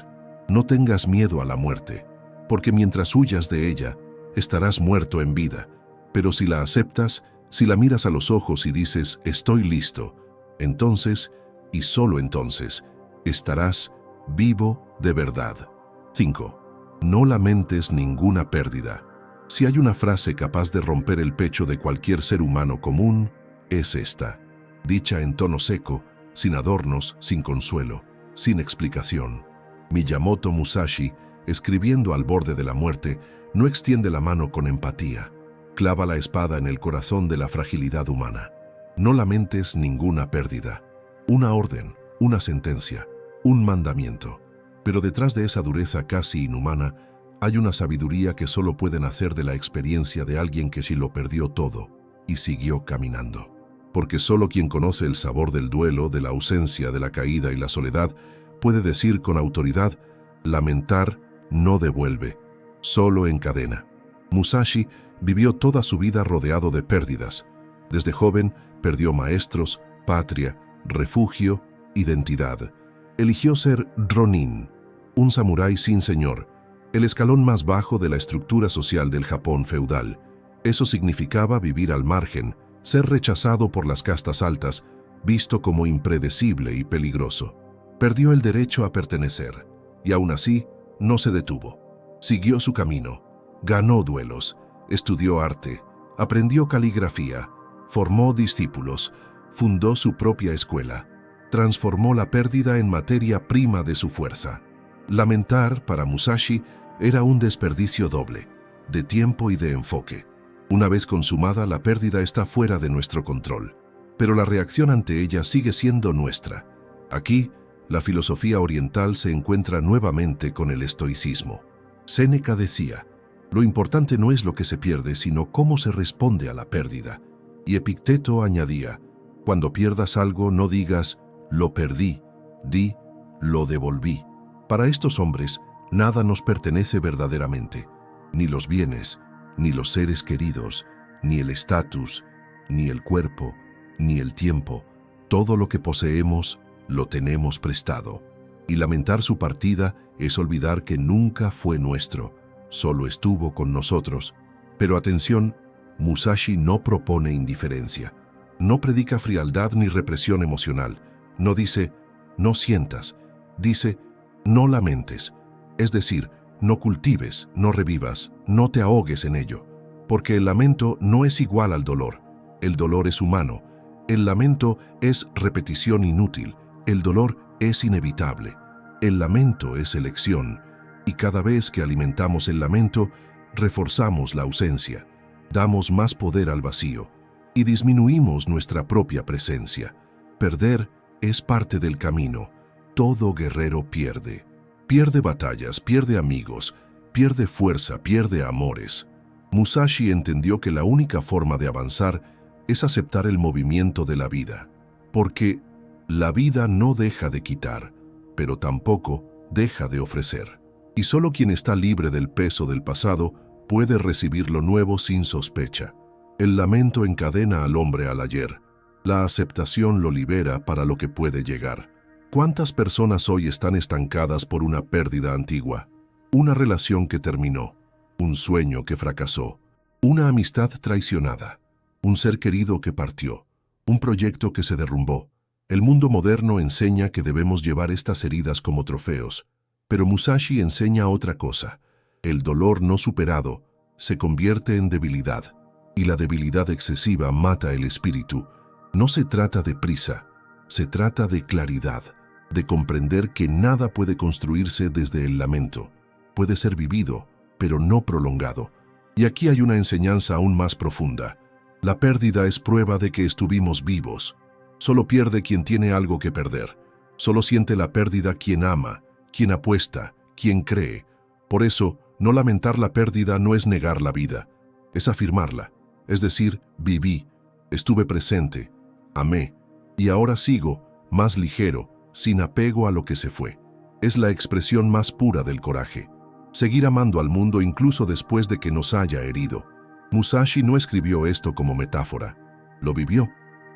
No tengas miedo a la muerte, porque mientras huyas de ella, estarás muerto en vida. Pero si la aceptas, si la miras a los ojos y dices, estoy listo, entonces, y solo entonces, estarás vivo de verdad. 5. No lamentes ninguna pérdida. Si hay una frase capaz de romper el pecho de cualquier ser humano común, es esta, dicha en tono seco, sin adornos, sin consuelo, sin explicación. Miyamoto Musashi, escribiendo al borde de la muerte, no extiende la mano con empatía. Clava la espada en el corazón de la fragilidad humana. No lamentes ninguna pérdida. Una orden, una sentencia, un mandamiento. Pero detrás de esa dureza casi inhumana, hay una sabiduría que solo puede nacer de la experiencia de alguien que sí lo perdió todo y siguió caminando. Porque solo quien conoce el sabor del duelo, de la ausencia, de la caída y la soledad, puede decir con autoridad, lamentar no devuelve, solo encadena. Musashi vivió toda su vida rodeado de pérdidas. Desde joven perdió maestros, patria, refugio, identidad. Eligió ser Ronin, un samurái sin señor, el escalón más bajo de la estructura social del Japón feudal. Eso significaba vivir al margen, ser rechazado por las castas altas, visto como impredecible y peligroso. Perdió el derecho a pertenecer, y aún así no se detuvo. Siguió su camino, ganó duelos, estudió arte, aprendió caligrafía, formó discípulos, fundó su propia escuela, transformó la pérdida en materia prima de su fuerza. Lamentar, para Musashi, era un desperdicio doble, de tiempo y de enfoque. Una vez consumada, la pérdida está fuera de nuestro control, pero la reacción ante ella sigue siendo nuestra. Aquí, la filosofía oriental se encuentra nuevamente con el estoicismo. Séneca decía, lo importante no es lo que se pierde, sino cómo se responde a la pérdida. Y Epicteto añadía, cuando pierdas algo, no digas, lo perdí, di, lo devolví. Para estos hombres, nada nos pertenece verdaderamente, ni los bienes, ni los seres queridos, ni el estatus, ni el cuerpo, ni el tiempo. Todo lo que poseemos, lo tenemos prestado. Y lamentar su partida es olvidar que nunca fue nuestro, solo estuvo con nosotros. Pero atención, Musashi no propone indiferencia. No predica frialdad ni represión emocional. No dice, no sientas. Dice, no lamentes. Es decir, no cultives, no revivas, no te ahogues en ello. Porque el lamento no es igual al dolor. El dolor es humano. El lamento es repetición inútil. El dolor es inevitable. El lamento es elección. Y cada vez que alimentamos el lamento, reforzamos la ausencia. Damos más poder al vacío. Y disminuimos nuestra propia presencia. Perder es parte del camino. Todo guerrero pierde. Pierde batallas, pierde amigos, pierde fuerza, pierde amores. Musashi entendió que la única forma de avanzar es aceptar el movimiento de la vida. Porque la vida no deja de quitar, pero tampoco deja de ofrecer. Y solo quien está libre del peso del pasado puede recibir lo nuevo sin sospecha. El lamento encadena al hombre al ayer. La aceptación lo libera para lo que puede llegar. ¿Cuántas personas hoy están estancadas por una pérdida antigua? Una relación que terminó, un sueño que fracasó, una amistad traicionada, un ser querido que partió, un proyecto que se derrumbó. El mundo moderno enseña que debemos llevar estas heridas como trofeos, pero Musashi enseña otra cosa. El dolor no superado se convierte en debilidad, y la debilidad excesiva mata el espíritu. No se trata de prisa, se trata de claridad, de comprender que nada puede construirse desde el lamento. Puede ser vivido, pero no prolongado. Y aquí hay una enseñanza aún más profunda. La pérdida es prueba de que estuvimos vivos. Solo pierde quien tiene algo que perder. Solo siente la pérdida quien ama, quien apuesta, quien cree. Por eso, no lamentar la pérdida no es negar la vida, es afirmarla. Es decir, viví, estuve presente, amé, y ahora sigo, más ligero, sin apego a lo que se fue. Es la expresión más pura del coraje. Seguir amando al mundo incluso después de que nos haya herido. Musashi no escribió esto como metáfora, lo vivió.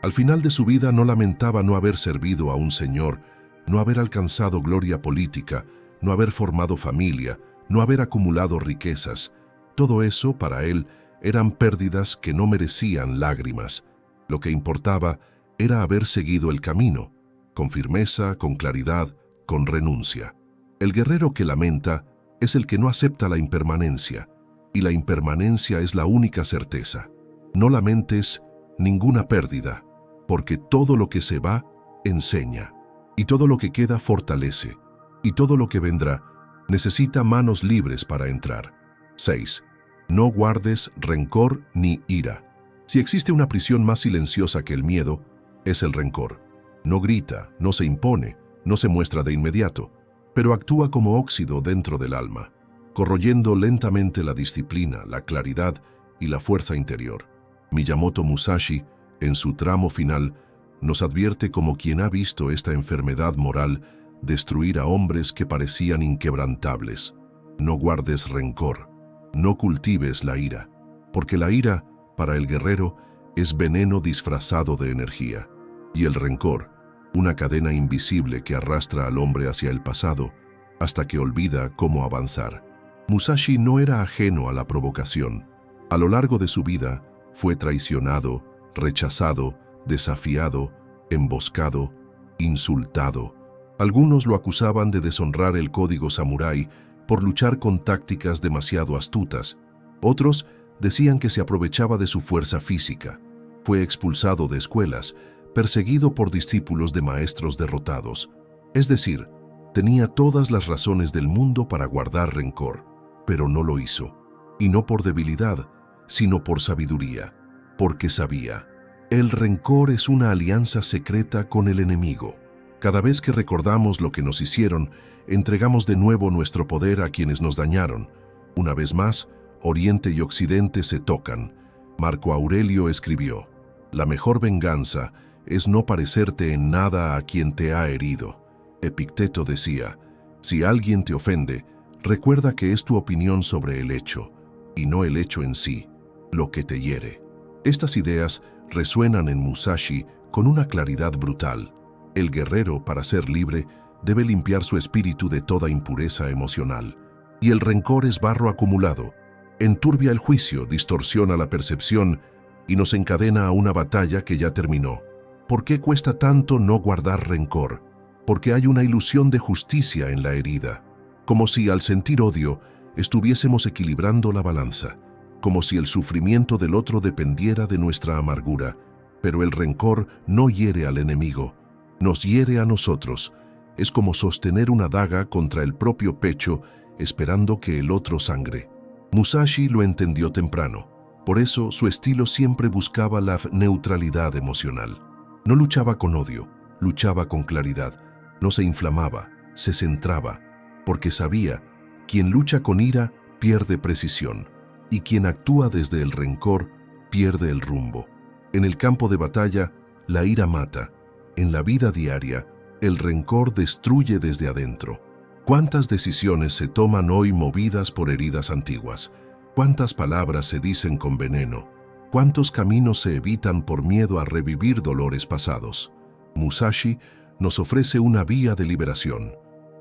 Al final de su vida no lamentaba no haber servido a un señor, no haber alcanzado gloria política, no haber formado familia, no haber acumulado riquezas. Todo eso, para él, eran pérdidas que no merecían lágrimas. Lo que importaba era haber seguido el camino, con firmeza, con claridad, con renuncia. El guerrero que lamenta es el que no acepta la impermanencia, y la impermanencia es la única certeza. No lamentes ninguna pérdida, porque todo lo que se va, enseña, y todo lo que queda fortalece, y todo lo que vendrá, necesita manos libres para entrar. 6. No guardes rencor ni ira. Si existe una prisión más silenciosa que el miedo, es el rencor. No grita, no se impone, no se muestra de inmediato, pero actúa como óxido dentro del alma, corroyendo lentamente la disciplina, la claridad y la fuerza interior. Miyamoto Musashi, en su tramo final, nos advierte como quien ha visto esta enfermedad moral destruir a hombres que parecían inquebrantables. No guardes rencor, no cultives la ira, porque la ira, para el guerrero, es veneno disfrazado de energía, y el rencor, una cadena invisible que arrastra al hombre hacia el pasado hasta que olvida cómo avanzar. Musashi no era ajeno a la provocación. A lo largo de su vida, fue traicionado, rechazado, desafiado, emboscado, insultado. Algunos lo acusaban de deshonrar el código samurái por luchar con tácticas demasiado astutas. Otros decían que se aprovechaba de su fuerza física. Fue expulsado de escuelas, perseguido por discípulos de maestros derrotados. Es decir, tenía todas las razones del mundo para guardar rencor, pero no lo hizo. Y no por debilidad, sino por sabiduría, porque sabía. El rencor es una alianza secreta con el enemigo. Cada vez que recordamos lo que nos hicieron, entregamos de nuevo nuestro poder a quienes nos dañaron. Una vez más, Oriente y Occidente se tocan. Marco Aurelio escribió: «La mejor venganza es no parecerte en nada a quien te ha herido». Epicteto decía: «Si alguien te ofende, recuerda que es tu opinión sobre el hecho, y no el hecho en sí, lo que te hiere». Estas ideas resuenan en Musashi con una claridad brutal. El guerrero, para ser libre, debe limpiar su espíritu de toda impureza emocional. Y el rencor es barro acumulado. Enturbia el juicio, distorsiona la percepción y nos encadena a una batalla que ya terminó. ¿Por qué cuesta tanto no guardar rencor? Porque hay una ilusión de justicia en la herida. Como si al sentir odio estuviésemos equilibrando la balanza. Como si el sufrimiento del otro dependiera de nuestra amargura. Pero el rencor no hiere al enemigo, nos hiere a nosotros. Es como sostener una daga contra el propio pecho, esperando que el otro sangre. Musashi lo entendió temprano. Por eso su estilo siempre buscaba la neutralidad emocional. No luchaba con odio, luchaba con claridad. No se inflamaba, se centraba, porque sabía, quien lucha con ira pierde precisión, y quien actúa desde el rencor pierde el rumbo. En el campo de batalla, la ira mata. En la vida diaria, el rencor destruye desde adentro. ¿Cuántas decisiones se toman hoy movidas por heridas antiguas? ¿Cuántas palabras se dicen con veneno? ¿Cuántos caminos se evitan por miedo a revivir dolores pasados? Musashi nos ofrece una vía de liberación.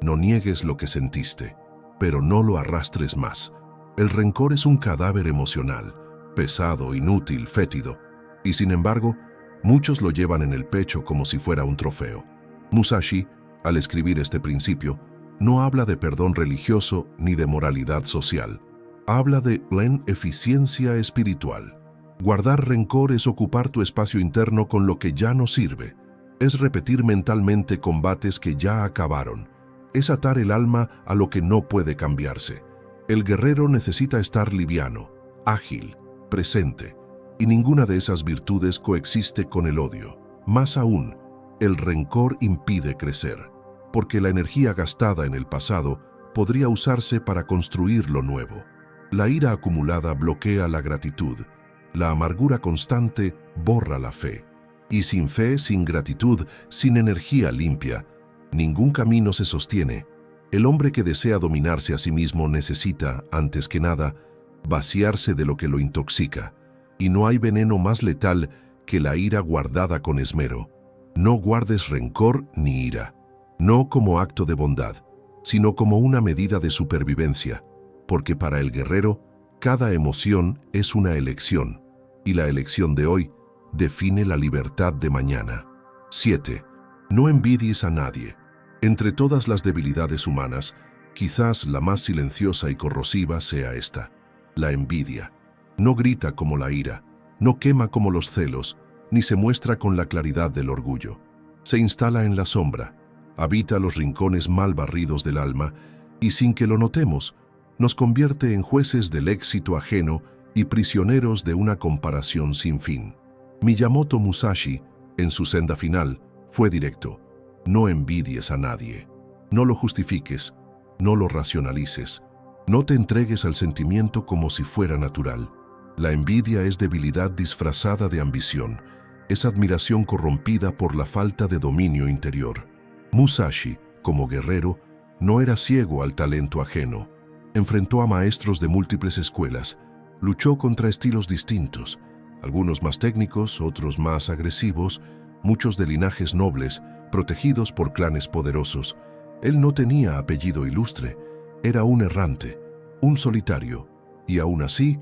No niegues lo que sentiste, pero no lo arrastres más. El rencor es un cadáver emocional, pesado, inútil, fétido, y sin embargo, muchos lo llevan en el pecho como si fuera un trofeo. Musashi, al escribir este principio, no habla de perdón religioso ni de moralidad social. Habla de plena eficiencia espiritual. Guardar rencor es ocupar tu espacio interno con lo que ya no sirve. Es repetir mentalmente combates que ya acabaron. Es atar el alma a lo que no puede cambiarse. El guerrero necesita estar liviano, ágil, presente. Y ninguna de esas virtudes coexiste con el odio. Más aún, el rencor impide crecer, porque la energía gastada en el pasado podría usarse para construir lo nuevo. La ira acumulada bloquea la gratitud. La amargura constante borra la fe. Y sin fe, sin gratitud, sin energía limpia, ningún camino se sostiene. El hombre que desea dominarse a sí mismo necesita, antes que nada, vaciarse de lo que lo intoxica. Y no hay veneno más letal que la ira guardada con esmero. No guardes rencor ni ira, no como acto de bondad, sino como una medida de supervivencia, porque para el guerrero, cada emoción es una elección, y la elección de hoy define la libertad de mañana. 7. No envidies a nadie. Entre todas las debilidades humanas, quizás la más silenciosa y corrosiva sea esta. La envidia. No grita como la ira, no quema como los celos, ni se muestra con la claridad del orgullo. Se instala en la sombra, habita los rincones mal barridos del alma y, sin que lo notemos, nos convierte en jueces del éxito ajeno y prisioneros de una comparación sin fin. Miyamoto Musashi, en su senda final, fue directo: no envidies a nadie. No lo justifiques, no lo racionalices, no te entregues al sentimiento como si fuera natural. La envidia es debilidad disfrazada de ambición, es admiración corrompida por la falta de dominio interior. Musashi, como guerrero, no era ciego al talento ajeno. Enfrentó a maestros de múltiples escuelas, luchó contra estilos distintos, algunos más técnicos, otros más agresivos, muchos de linajes nobles, protegidos por clanes poderosos. Él no tenía apellido ilustre, era un errante, un solitario, y aún así,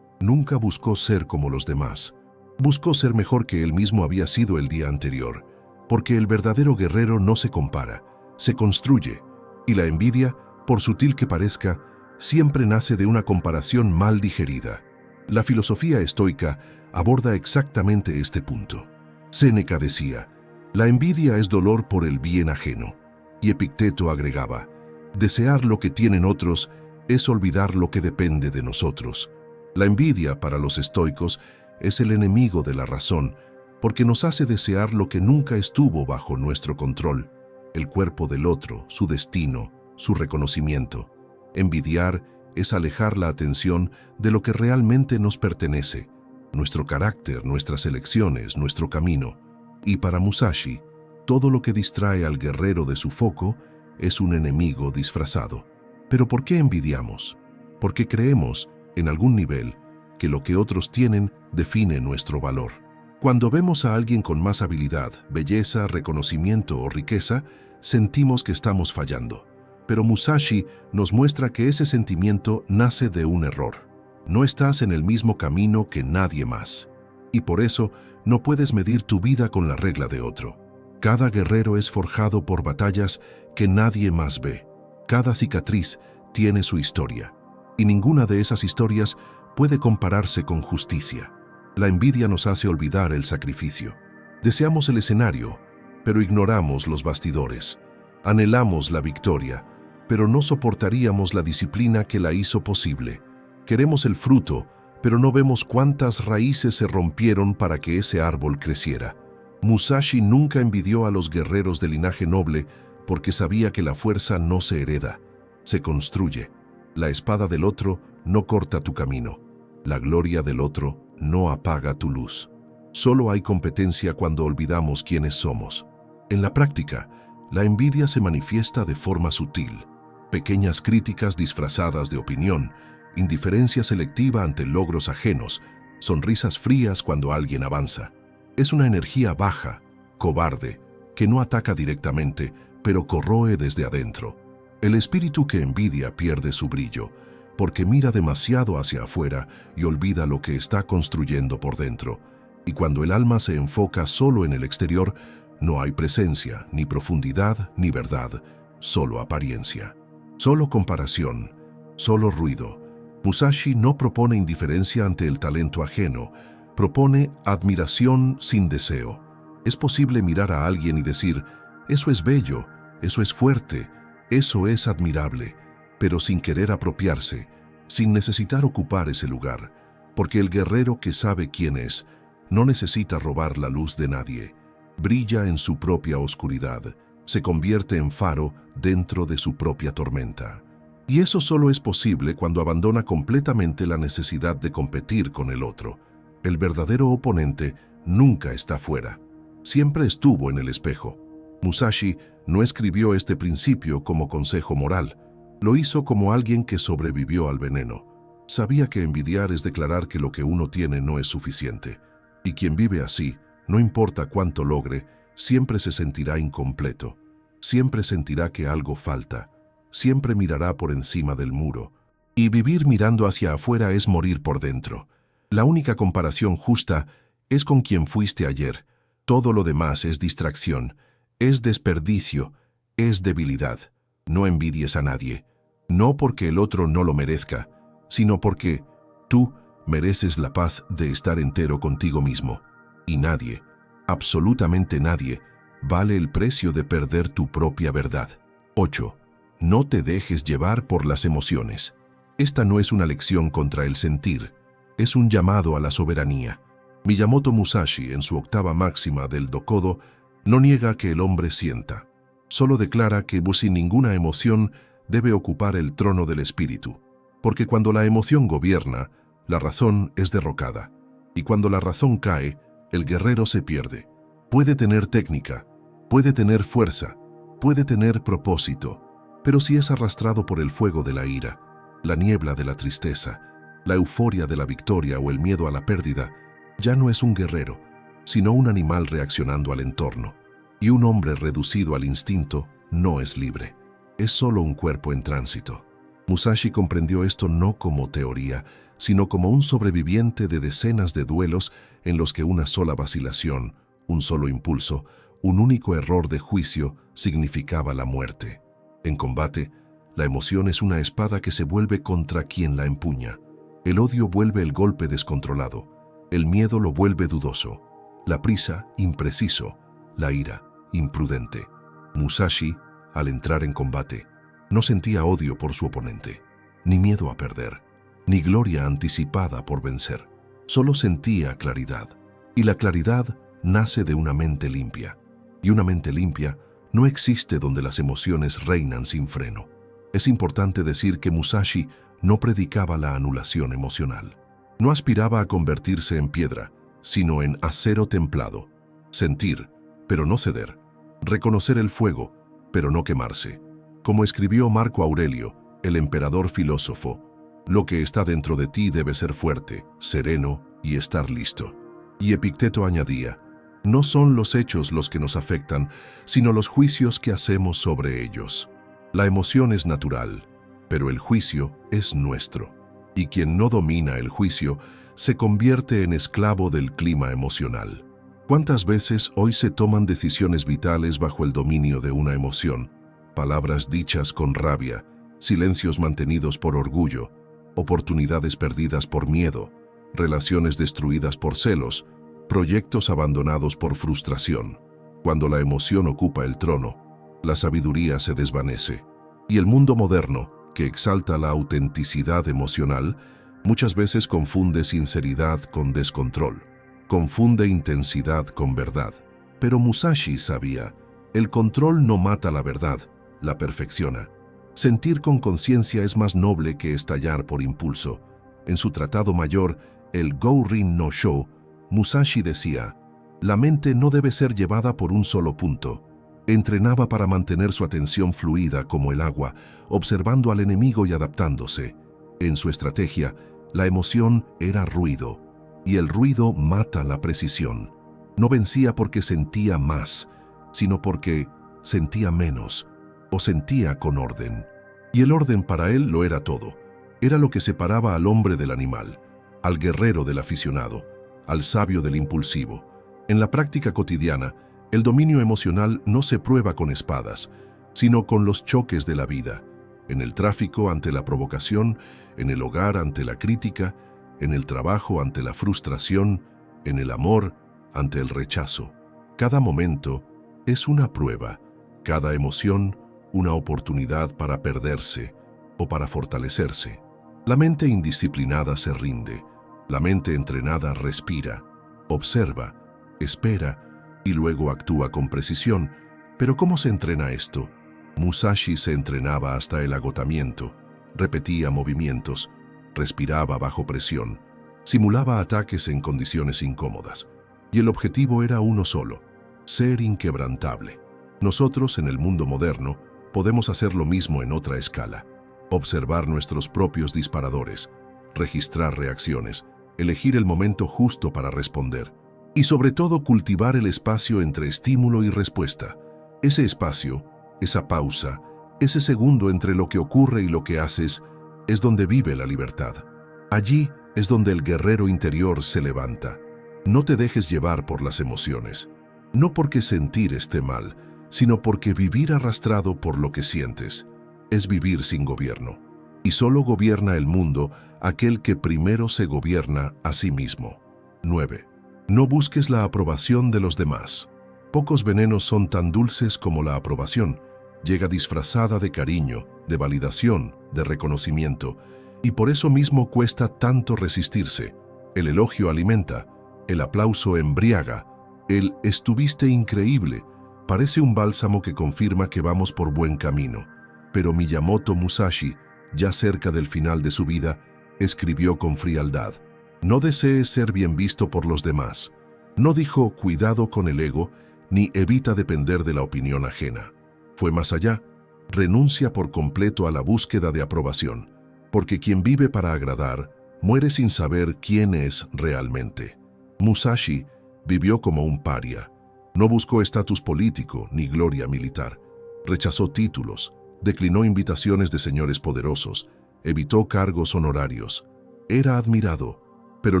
nunca buscó ser como los demás. Buscó ser mejor que él mismo había sido el día anterior, porque el verdadero guerrero no se compara, se construye, y la envidia, por sutil que parezca, siempre nace de una comparación mal digerida. La filosofía estoica aborda exactamente este punto. Séneca decía: la envidia es dolor por el bien ajeno. Y Epicteto agregaba: desear lo que tienen otros es olvidar lo que depende de nosotros. La envidia, para los estoicos, es el enemigo de la razón, porque nos hace desear lo que nunca estuvo bajo nuestro control: el cuerpo del otro, su destino, su reconocimiento. Envidiar es alejar la atención de lo que realmente nos pertenece, nuestro carácter, nuestras elecciones, nuestro camino. Y para Musashi, todo lo que distrae al guerrero de su foco es un enemigo disfrazado. ¿Pero por qué envidiamos? Porque creemos, en algún nivel, que lo que otros tienen define nuestro valor. Cuando vemos a alguien con más habilidad, belleza, reconocimiento o riqueza, sentimos que estamos fallando. Pero Musashi nos muestra que ese sentimiento nace de un error. No estás en el mismo camino que nadie más. Y por eso no puedes medir tu vida con la regla de otro. Cada guerrero es forjado por batallas que nadie más ve. Cada cicatriz tiene su historia, y ninguna de esas historias puede compararse con justicia. La envidia nos hace olvidar el sacrificio. Deseamos el escenario, pero ignoramos los bastidores. Anhelamos la victoria, pero no soportaríamos la disciplina que la hizo posible. Queremos el fruto, pero no vemos cuántas raíces se rompieron para que ese árbol creciera. Musashi nunca envidió a los guerreros de linaje noble porque sabía que la fuerza no se hereda, se construye. La espada del otro no corta tu camino. La gloria del otro no apaga tu luz. Solo hay competencia cuando olvidamos quiénes somos. En la práctica, la envidia se manifiesta de forma sutil. Pequeñas críticas disfrazadas de opinión, indiferencia selectiva ante logros ajenos, sonrisas frías cuando alguien avanza. Es una energía baja, cobarde, que no ataca directamente, pero corroe desde adentro. El espíritu que envidia pierde su brillo, porque mira demasiado hacia afuera y olvida lo que está construyendo por dentro. Y cuando el alma se enfoca solo en el exterior, no hay presencia, ni profundidad, ni verdad, solo apariencia. Solo comparación, solo ruido. Musashi no propone indiferencia ante el talento ajeno, propone admiración sin deseo. Es posible mirar a alguien y decir: eso es bello, eso es fuerte, eso es admirable, pero sin querer apropiarse, sin necesitar ocupar ese lugar, porque el guerrero que sabe quién es, no necesita robar la luz de nadie. Brilla en su propia oscuridad, se convierte en faro dentro de su propia tormenta. Y eso solo es posible cuando abandona completamente la necesidad de competir con el otro. El verdadero oponente nunca está fuera, siempre estuvo en el espejo. Musashi no escribió este principio como consejo moral, lo hizo como alguien que sobrevivió al veneno. Sabía que envidiar es declarar que lo que uno tiene no es suficiente, y quien vive así, no importa cuánto logre, siempre se sentirá incompleto, siempre sentirá que algo falta, siempre mirará por encima del muro. Y vivir mirando hacia afuera es morir por dentro. La única comparación justa es con quien fuiste ayer. Todo lo demás es distracción, es desperdicio, es debilidad. No envidies a nadie, no porque el otro no lo merezca, sino porque Tú mereces la paz de estar entero contigo mismo. Y nadie, absolutamente nadie, vale el precio de perder tu propia verdad. 8. No te dejes llevar por las emociones. Esta no es una lección contra el sentir, es un llamado a la soberanía. Miyamoto Musashi, en su octava máxima del Dokodo, no niega que el hombre sienta. Solo declara que sin ninguna emoción debe ocupar el trono del espíritu, porque cuando la emoción gobierna, la razón es derrocada, y cuando la razón cae, el guerrero se pierde. Puede tener técnica, puede tener fuerza, puede tener propósito, pero si es arrastrado por el fuego de la ira, la niebla de la tristeza, la euforia de la victoria o el miedo a la pérdida, ya no es un guerrero, sino un animal reaccionando al entorno. Y un hombre reducido al instinto no es libre, es solo un cuerpo en tránsito. Musashi comprendió esto no como teoría, sino como un sobreviviente de decenas de duelos en los que una sola vacilación, un solo impulso, un único error de juicio significaba la muerte. En combate, la emoción es una espada que se vuelve contra quien la empuña. El odio vuelve el golpe descontrolado, el miedo lo vuelve dudoso, la prisa impreciso, la ira imprudente. Musashi, al entrar en combate, no sentía odio por su oponente, ni miedo a perder, ni gloria anticipada por vencer. Solo sentía claridad, y la claridad nace de una mente limpia. Y una mente limpia no existe donde las emociones reinan sin freno. Es importante decir que Musashi no predicaba la anulación emocional. No aspiraba a convertirse en piedra, sino en acero templado. Sentir, pero no ceder. Reconocer el fuego, pero no quemarse. Como escribió Marco Aurelio, el emperador filósofo, lo que está dentro de ti debe ser fuerte, sereno y estar listo. Y Epicteto añadía, no son los hechos los que nos afectan, sino los juicios que hacemos sobre ellos. La emoción es natural, pero el juicio es nuestro. Y quien no domina el juicio se convierte en esclavo del clima emocional. ¿Cuántas veces hoy se toman decisiones vitales bajo el dominio de una emoción? Palabras dichas con rabia, silencios mantenidos por orgullo, oportunidades perdidas por miedo, relaciones destruidas por celos, proyectos abandonados por frustración. Cuando la emoción ocupa el trono, la sabiduría se desvanece. Y el mundo moderno, que exalta la autenticidad emocional, muchas veces confunde sinceridad con descontrol. Confunde intensidad con verdad. Pero Musashi sabía, el control no mata la verdad, la perfecciona. Sentir con conciencia es más noble que estallar por impulso. En su tratado mayor, el Go-Rin no Sho, Musashi decía, la mente no debe ser llevada por un solo punto. Entrenaba para mantener su atención fluida como el agua, observando al enemigo y adaptándose. En su estrategia, la emoción era ruido, y el ruido mata la precisión. No vencía porque sentía más, sino porque sentía menos, o sentía con orden. Y el orden para él lo era todo. Era lo que separaba al hombre del animal, al guerrero del aficionado, al sabio del impulsivo. En la práctica cotidiana, el dominio emocional no se prueba con espadas, sino con los choques de la vida. En el tráfico ante la provocación, en el hogar ante la crítica, en el trabajo ante la frustración, en el amor ante el rechazo. Cada momento es una prueba, cada emoción una oportunidad para perderse o para fortalecerse. La mente indisciplinada se rinde, la mente entrenada respira, observa, espera y luego actúa con precisión. Pero ¿cómo se entrena esto? Musashi se entrenaba hasta el agotamiento, repetía movimientos, respiraba bajo presión, simulaba ataques en condiciones incómodas. Y el objetivo era uno solo, ser inquebrantable. Nosotros, en el mundo moderno, podemos hacer lo mismo en otra escala. Observar nuestros propios disparadores, registrar reacciones, elegir el momento justo para responder. Y sobre todo cultivar el espacio entre estímulo y respuesta. Ese espacio, esa pausa, ese segundo entre lo que ocurre y lo que haces, es donde vive la libertad. Allí es donde el guerrero interior se levanta. No te dejes llevar por las emociones. No porque sentir esté mal, sino porque vivir arrastrado por lo que sientes es vivir sin gobierno. y solo gobierna el mundo aquel que primero se gobierna a sí mismo. 9. No busques la aprobación de los demás. Pocos venenos son tan dulces como la aprobación. Llega disfrazada de cariño, de validación, de reconocimiento, y por eso mismo cuesta tanto resistirse. El elogio alimenta, el aplauso embriaga, el «estuviste increíble» parece un bálsamo que confirma que vamos por buen camino. Pero Miyamoto Musashi, ya cerca del final de su vida, escribió con frialdad: «No desees ser bien visto por los demás». No dijo «cuidado con el ego», ni «evita depender de la opinión ajena». Fue más allá: renuncia por completo a la búsqueda de aprobación, porque quien vive para agradar, muere sin saber quién es realmente. Musashi vivió como un paria. No buscó estatus político ni gloria militar. Rechazó títulos, declinó invitaciones de señores poderosos, evitó cargos honorarios. Era admirado, pero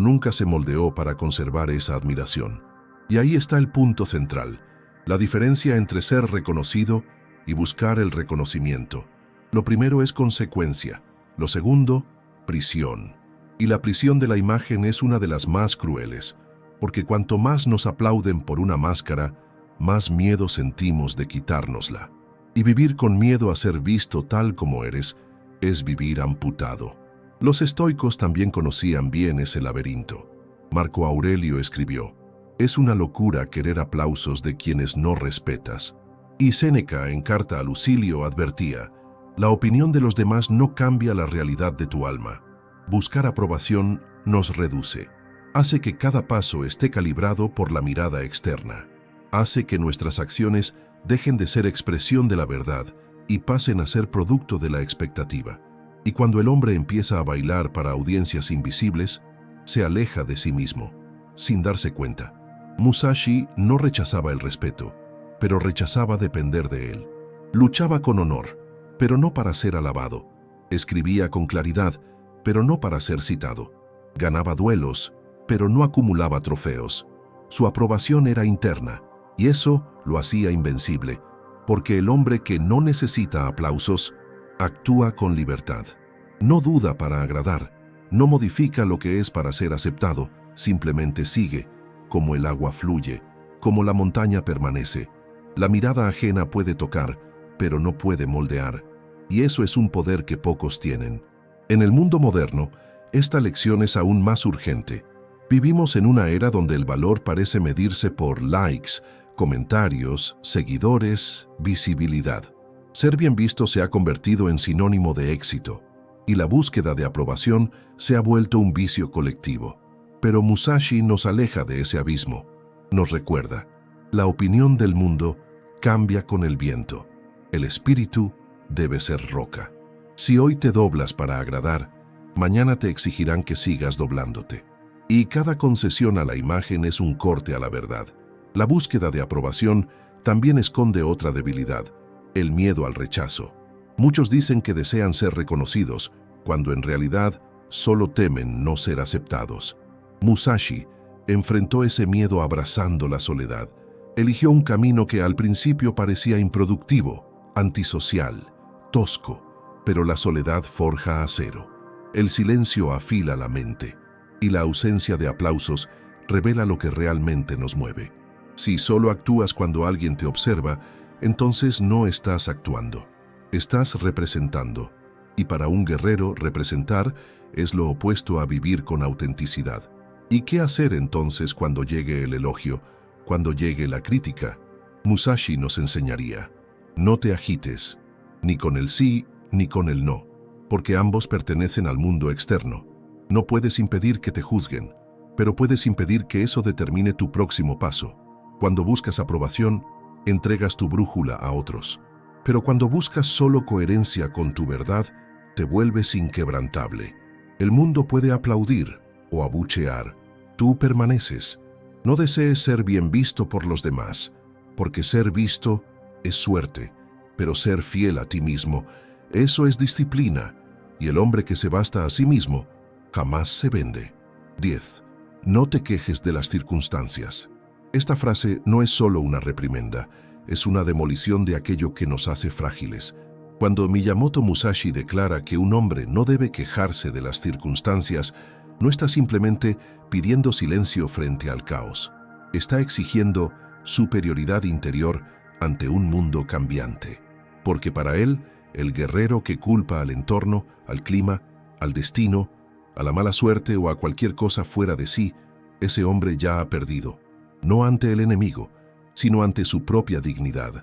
nunca se moldeó para conservar esa admiración. Y ahí está el punto central, la diferencia entre ser reconocido y buscar el reconocimiento. Lo primero es consecuencia, lo segundo, prisión. Y la prisión de la imagen es una de las más crueles, porque cuanto más nos aplauden por una máscara, más miedo sentimos de quitárnosla. Y vivir con miedo a ser visto tal como eres es vivir amputado. Los estoicos también conocían bien ese laberinto. Marco Aurelio escribió: «Es una locura querer aplausos de quienes no respetas». Y Séneca, en carta a Lucilio, advertía: «La opinión de los demás no cambia la realidad de tu alma. Buscar aprobación nos reduce. Hace que cada paso esté calibrado por la mirada externa. Hace que nuestras acciones dejen de ser expresión de la verdad y pasen a ser producto de la expectativa. Y cuando el hombre empieza a bailar para audiencias invisibles, se aleja de sí mismo, sin darse cuenta». Musashi no rechazaba el respeto, pero rechazaba depender de él. Luchaba con honor, pero no para ser alabado. Escribía con claridad, pero no para ser citado. Ganaba duelos, pero no acumulaba trofeos. Su aprobación era interna, y eso lo hacía invencible, porque el hombre que no necesita aplausos actúa con libertad. No duda para agradar, no modifica lo que es para ser aceptado, simplemente sigue, como el agua fluye, como la montaña permanece. La mirada ajena puede tocar, pero no puede moldear, y eso es un poder que pocos tienen. En el mundo moderno, esta lección es aún más urgente. Vivimos en una era donde el valor parece medirse por likes, comentarios, seguidores, visibilidad. Ser bien visto se ha convertido en sinónimo de éxito, y la búsqueda de aprobación se ha vuelto un vicio colectivo. Pero Musashi nos aleja de ese abismo. Nos recuerda: la opinión del mundo cambia con el viento. El espíritu debe ser roca. Si hoy te doblas para agradar, mañana te exigirán que sigas doblándote. Y cada concesión a la imagen es un corte a la verdad. La búsqueda de aprobación también esconde otra debilidad: el miedo al rechazo. Muchos dicen que desean ser reconocidos, cuando en realidad solo temen no ser aceptados. Musashi enfrentó ese miedo abrazando la soledad. Eligió un camino que al principio parecía improductivo, antisocial, tosco, pero la soledad forja acero. El silencio afila la mente, y la ausencia de aplausos revela lo que realmente nos mueve. Si solo actúas cuando alguien te observa, entonces no estás actuando, estás representando. Y para un guerrero, representar es lo opuesto a vivir con autenticidad. ¿Y qué hacer entonces cuando llegue el elogio, cuando llegue la crítica? Musashi nos enseñaría: no te agites, ni con el sí ni con el no, porque ambos pertenecen al mundo externo. No puedes impedir que te juzguen, pero puedes impedir que eso determine tu próximo paso. Cuando buscas aprobación, entregas tu brújula a otros. Pero cuando buscas solo coherencia con tu verdad, te vuelves inquebrantable. El mundo puede aplaudir o abuchear. Tú permaneces. No desees ser bien visto por los demás, porque ser visto es suerte, pero ser fiel a ti mismo, eso es disciplina, y el hombre que se basta a sí mismo jamás se vende. 10. No te quejes de las circunstancias. Esta frase no es solo una reprimenda, es una demolición de aquello que nos hace frágiles. Cuando Miyamoto Musashi declara que un hombre no debe quejarse de las circunstancias, no está simplemente pidiendo silencio frente al caos. Está exigiendo superioridad interior ante un mundo cambiante. Porque para él, el guerrero que culpa al entorno, al clima, al destino, a la mala suerte o a cualquier cosa fuera de sí, ese hombre ya ha perdido, no ante el enemigo, sino ante su propia dignidad.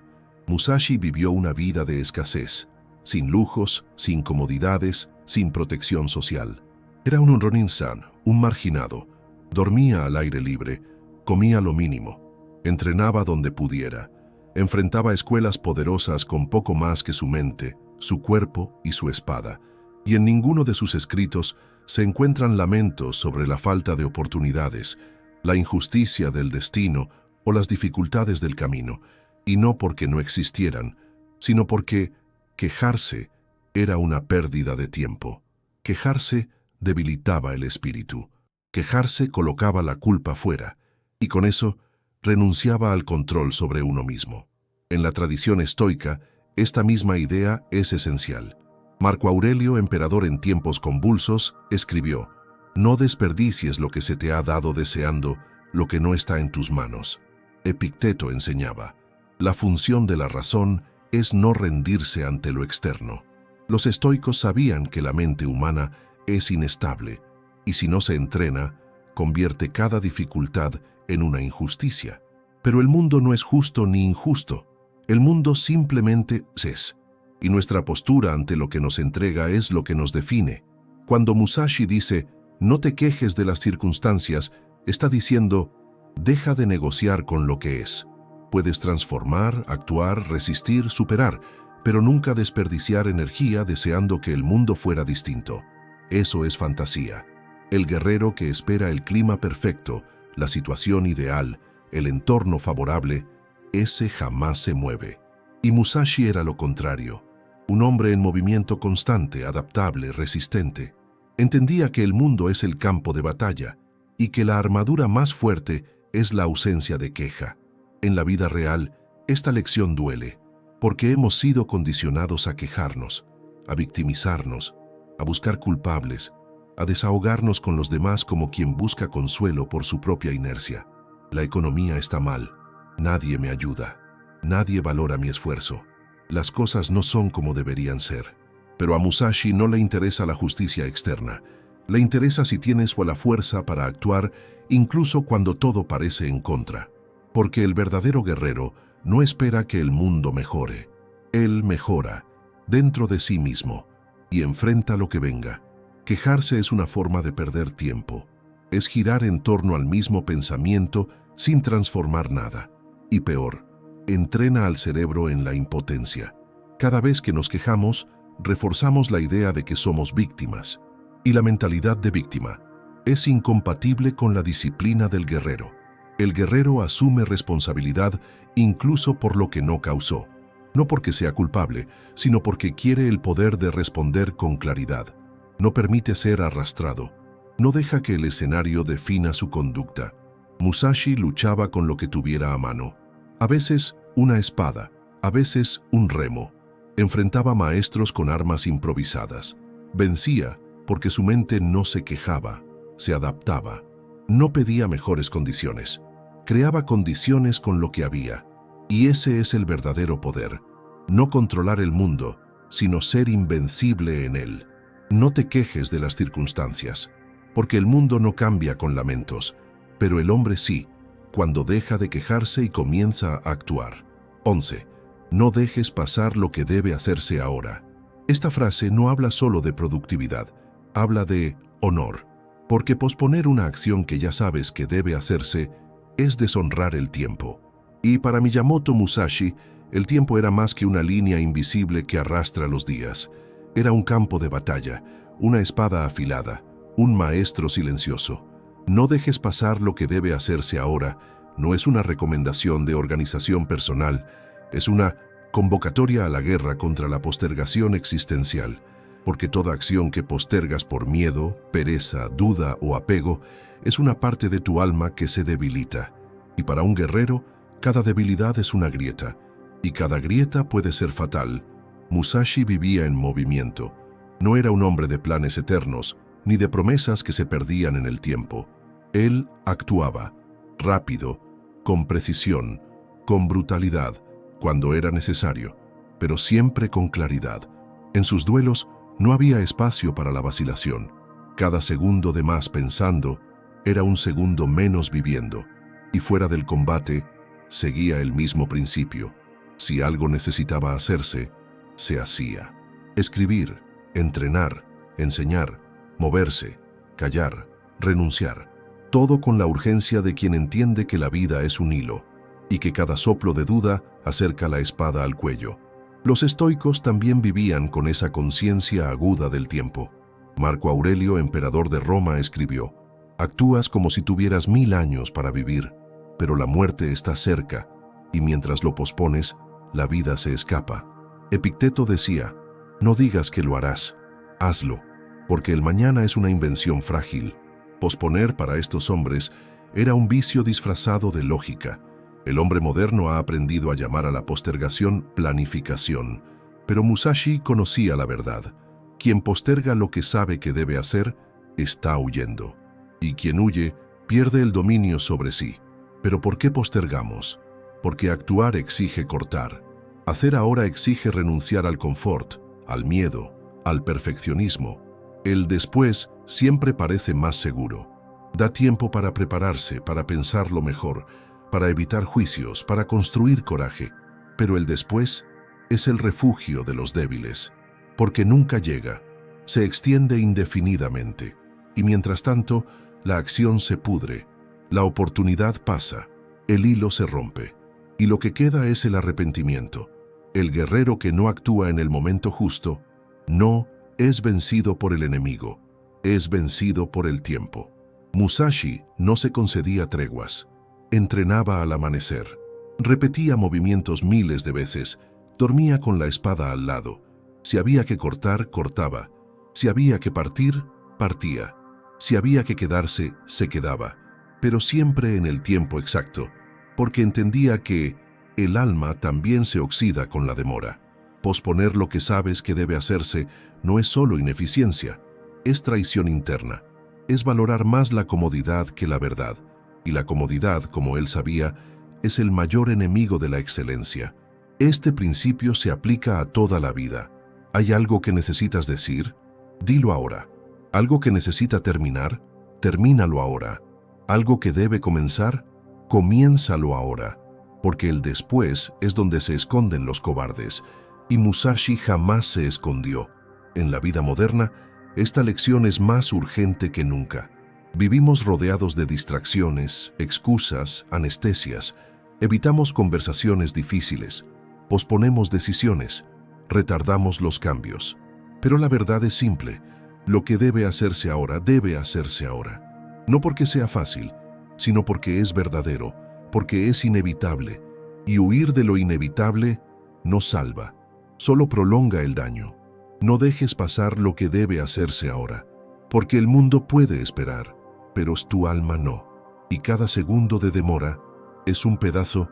Musashi vivió una vida de escasez, sin lujos, sin comodidades, sin protección social. Era un Ronin-san, un marginado. Dormía al aire libre, comía lo mínimo, entrenaba donde pudiera, enfrentaba escuelas poderosas con poco más que su mente, su cuerpo y su espada, y en ninguno de sus escritos se encuentran lamentos sobre la falta de oportunidades, la injusticia del destino o las dificultades del camino, y no porque no existieran, sino porque quejarse era una pérdida de tiempo. Quejarse debilitaba el espíritu. Quejarse colocaba la culpa fuera, y con eso renunciaba al control sobre uno mismo. En la tradición estoica, esta misma idea es esencial. Marco Aurelio, emperador en tiempos convulsos, escribió: «No desperdicies lo que se te ha dado deseando lo que no está en tus manos». Epicteto enseñaba: «La función de la razón es no rendirse ante lo externo». Los estoicos sabían que la mente humana es inestable, y si no se entrena, convierte cada dificultad en una injusticia. Pero el mundo no es justo ni injusto. El mundo simplemente es. Y nuestra postura ante lo que nos entrega es lo que nos define. Cuando Musashi dice, no te quejes de las circunstancias, está diciendo, deja de negociar con lo que es. Puedes transformar, actuar, resistir, superar, pero nunca desperdiciar energía deseando que el mundo fuera distinto. Eso es fantasía. El guerrero que espera el clima perfecto, la situación ideal, el entorno favorable, ese jamás se mueve. Y Musashi era lo contrario. Un hombre en movimiento constante, adaptable, resistente. Entendía que el mundo es el campo de batalla y que la armadura más fuerte es la ausencia de queja. En la vida real, esta lección duele, porque hemos sido condicionados a quejarnos, a victimizarnos, a buscar culpables, a desahogarnos con los demás como quien busca consuelo por su propia inercia. La economía está mal, nadie me ayuda, nadie valora mi esfuerzo. Las cosas no son como deberían ser. Pero a Musashi no le interesa la justicia externa. Le interesa si tienes la fuerza para actuar incluso cuando todo parece en contra. Porque el verdadero guerrero no espera que el mundo mejore. Él mejora dentro de sí mismo y enfrenta lo que venga. Quejarse es una forma de perder tiempo. Es girar en torno al mismo pensamiento sin transformar nada. Y peor, entrena al cerebro en la impotencia. Cada vez que nos quejamos, reforzamos la idea de que somos víctimas. Y la mentalidad de víctima es incompatible con la disciplina del guerrero. El guerrero asume responsabilidad incluso por lo que no causó. No porque sea culpable, sino porque quiere el poder de responder con claridad. No permite ser arrastrado. No deja que el escenario defina su conducta. Musashi luchaba con lo que tuviera a mano. A veces una espada, a veces un remo. Enfrentaba maestros con armas improvisadas. Vencía porque su mente no se quejaba, se adaptaba. No pedía mejores condiciones. Creaba condiciones con lo que había. Y ese es el verdadero poder. No controlar el mundo, sino ser invencible en él. No te quejes de las circunstancias, porque el mundo no cambia con lamentos, pero el hombre sí, cuando deja de quejarse y comienza a actuar. 11. No dejes pasar lo que debe hacerse ahora. Esta frase no habla solo de productividad, habla de honor, porque posponer una acción que ya sabes que debe hacerse es deshonrar el tiempo. Y para Miyamoto Musashi, el tiempo era más que una línea invisible que arrastra los días. Era un campo de batalla, una espada afilada, un maestro silencioso. No dejes pasar lo que debe hacerse ahora no es una recomendación de organización personal, es una convocatoria a la guerra contra la postergación existencial, porque toda acción que postergas por miedo, pereza, duda o apego es una parte de tu alma que se debilita. Y para un guerrero, cada debilidad es una grieta, y cada grieta puede ser fatal, Musashi vivía en movimiento. No era un hombre de planes eternos, ni de promesas que se perdían en el tiempo. Él actuaba, rápido, con precisión, con brutalidad, cuando era necesario, pero siempre con claridad. En sus duelos no había espacio para la vacilación. Cada segundo de más pensando era un segundo menos viviendo, y fuera del combate seguía el mismo principio. Si algo necesitaba hacerse, se hacía. Escribir, entrenar, enseñar, moverse, callar, renunciar. Todo con la urgencia de quien entiende que la vida es un hilo y que cada soplo de duda acerca la espada al cuello. Los estoicos también vivían con esa conciencia aguda del tiempo. Marco Aurelio, emperador de Roma, escribió: «Actúas como si tuvieras 1000 años para vivir, pero la muerte está cerca, y mientras lo pospones, la vida se escapa». Epicteto decía: «No digas que lo harás, hazlo, porque el mañana es una invención frágil». Posponer para estos hombres era un vicio disfrazado de lógica. El hombre moderno ha aprendido a llamar a la postergación planificación, pero Musashi conocía la verdad. Quien posterga lo que sabe que debe hacer, está huyendo. Y quien huye, pierde el dominio sobre sí. ¿Pero por qué postergamos? Porque actuar exige cortar. Hacer ahora exige renunciar al confort, al miedo, al perfeccionismo. El después siempre parece más seguro. Da tiempo para prepararse, para pensarlo mejor, para evitar juicios, para construir coraje. Pero el después es el refugio de los débiles, porque nunca llega, se extiende indefinidamente, y mientras tanto, la acción se pudre, la oportunidad pasa, el hilo se rompe, y lo que queda es el arrepentimiento. El guerrero que no actúa en el momento justo, no es vencido por el enemigo, es vencido por el tiempo. Musashi no se concedía treguas, entrenaba al amanecer, repetía movimientos miles de veces, dormía con la espada al lado. Si había que cortar, cortaba. Si había que partir, partía. Si había que quedarse, se quedaba, pero siempre en el tiempo exacto, porque entendía que el alma también se oxida con la demora. Posponer lo que sabes que debe hacerse no es solo ineficiencia, es traición interna, es valorar más la comodidad que la verdad, y la comodidad, como él sabía, es el mayor enemigo de la excelencia. Este principio se aplica a toda la vida. ¿Hay algo que necesitas decir? Dilo ahora. ¿Algo que necesita terminar? Termínalo ahora. ¿Algo que debe comenzar? Comiénzalo ahora. Porque el después es donde se esconden los cobardes, y Musashi jamás se escondió. En la vida moderna, esta lección es más urgente que nunca. Vivimos rodeados de distracciones, excusas, anestesias. Evitamos conversaciones difíciles, posponemos decisiones, retardamos los cambios. Pero la verdad es simple: lo que debe hacerse ahora, debe hacerse ahora. No porque sea fácil, sino porque es verdadero, porque es inevitable. Y huir de lo inevitable no salva, solo prolonga el daño. No dejes pasar lo que debe hacerse ahora, porque el mundo puede esperar, pero tu alma no. Y cada segundo de demora es un pedazo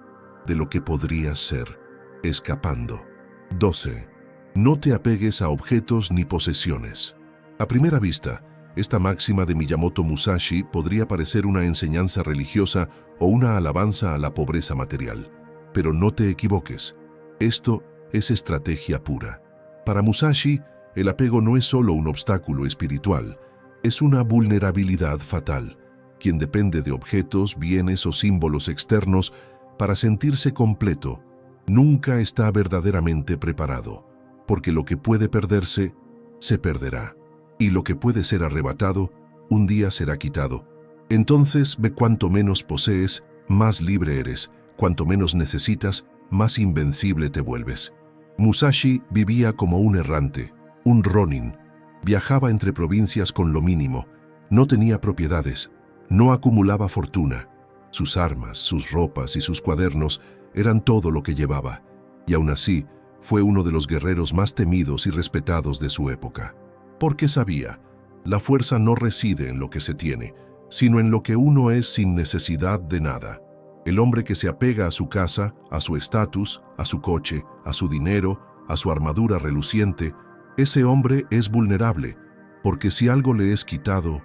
de lo que podría ser, escapando. 12. No te apegues a objetos ni posesiones. A primera vista, esta máxima de Miyamoto Musashi podría parecer una enseñanza religiosa o una alabanza a la pobreza material. Pero no te equivoques, esto es estrategia pura. Para Musashi, el apego no es solo un obstáculo espiritual, es una vulnerabilidad fatal. Quien depende de objetos, bienes o símbolos externos para sentirse completo, nunca está verdaderamente preparado, porque lo que puede perderse, se perderá, y lo que puede ser arrebatado, un día será quitado. Entonces ve cuanto menos posees, más libre eres, cuanto menos necesitas, más invencible te vuelves. Musashi vivía como un errante, un ronin. Viajaba entre provincias con lo mínimo, no tenía propiedades, no acumulaba fortuna. Sus armas, sus ropas y sus cuadernos eran todo lo que llevaba, y aún así fue uno de los guerreros más temidos y respetados de su época. Porque sabía, la fuerza no reside en lo que se tiene, sino en lo que uno es sin necesidad de nada. El hombre que se apega a su casa, a su estatus, a su coche, a su dinero, a su armadura reluciente, ese hombre es vulnerable, porque si algo le es quitado,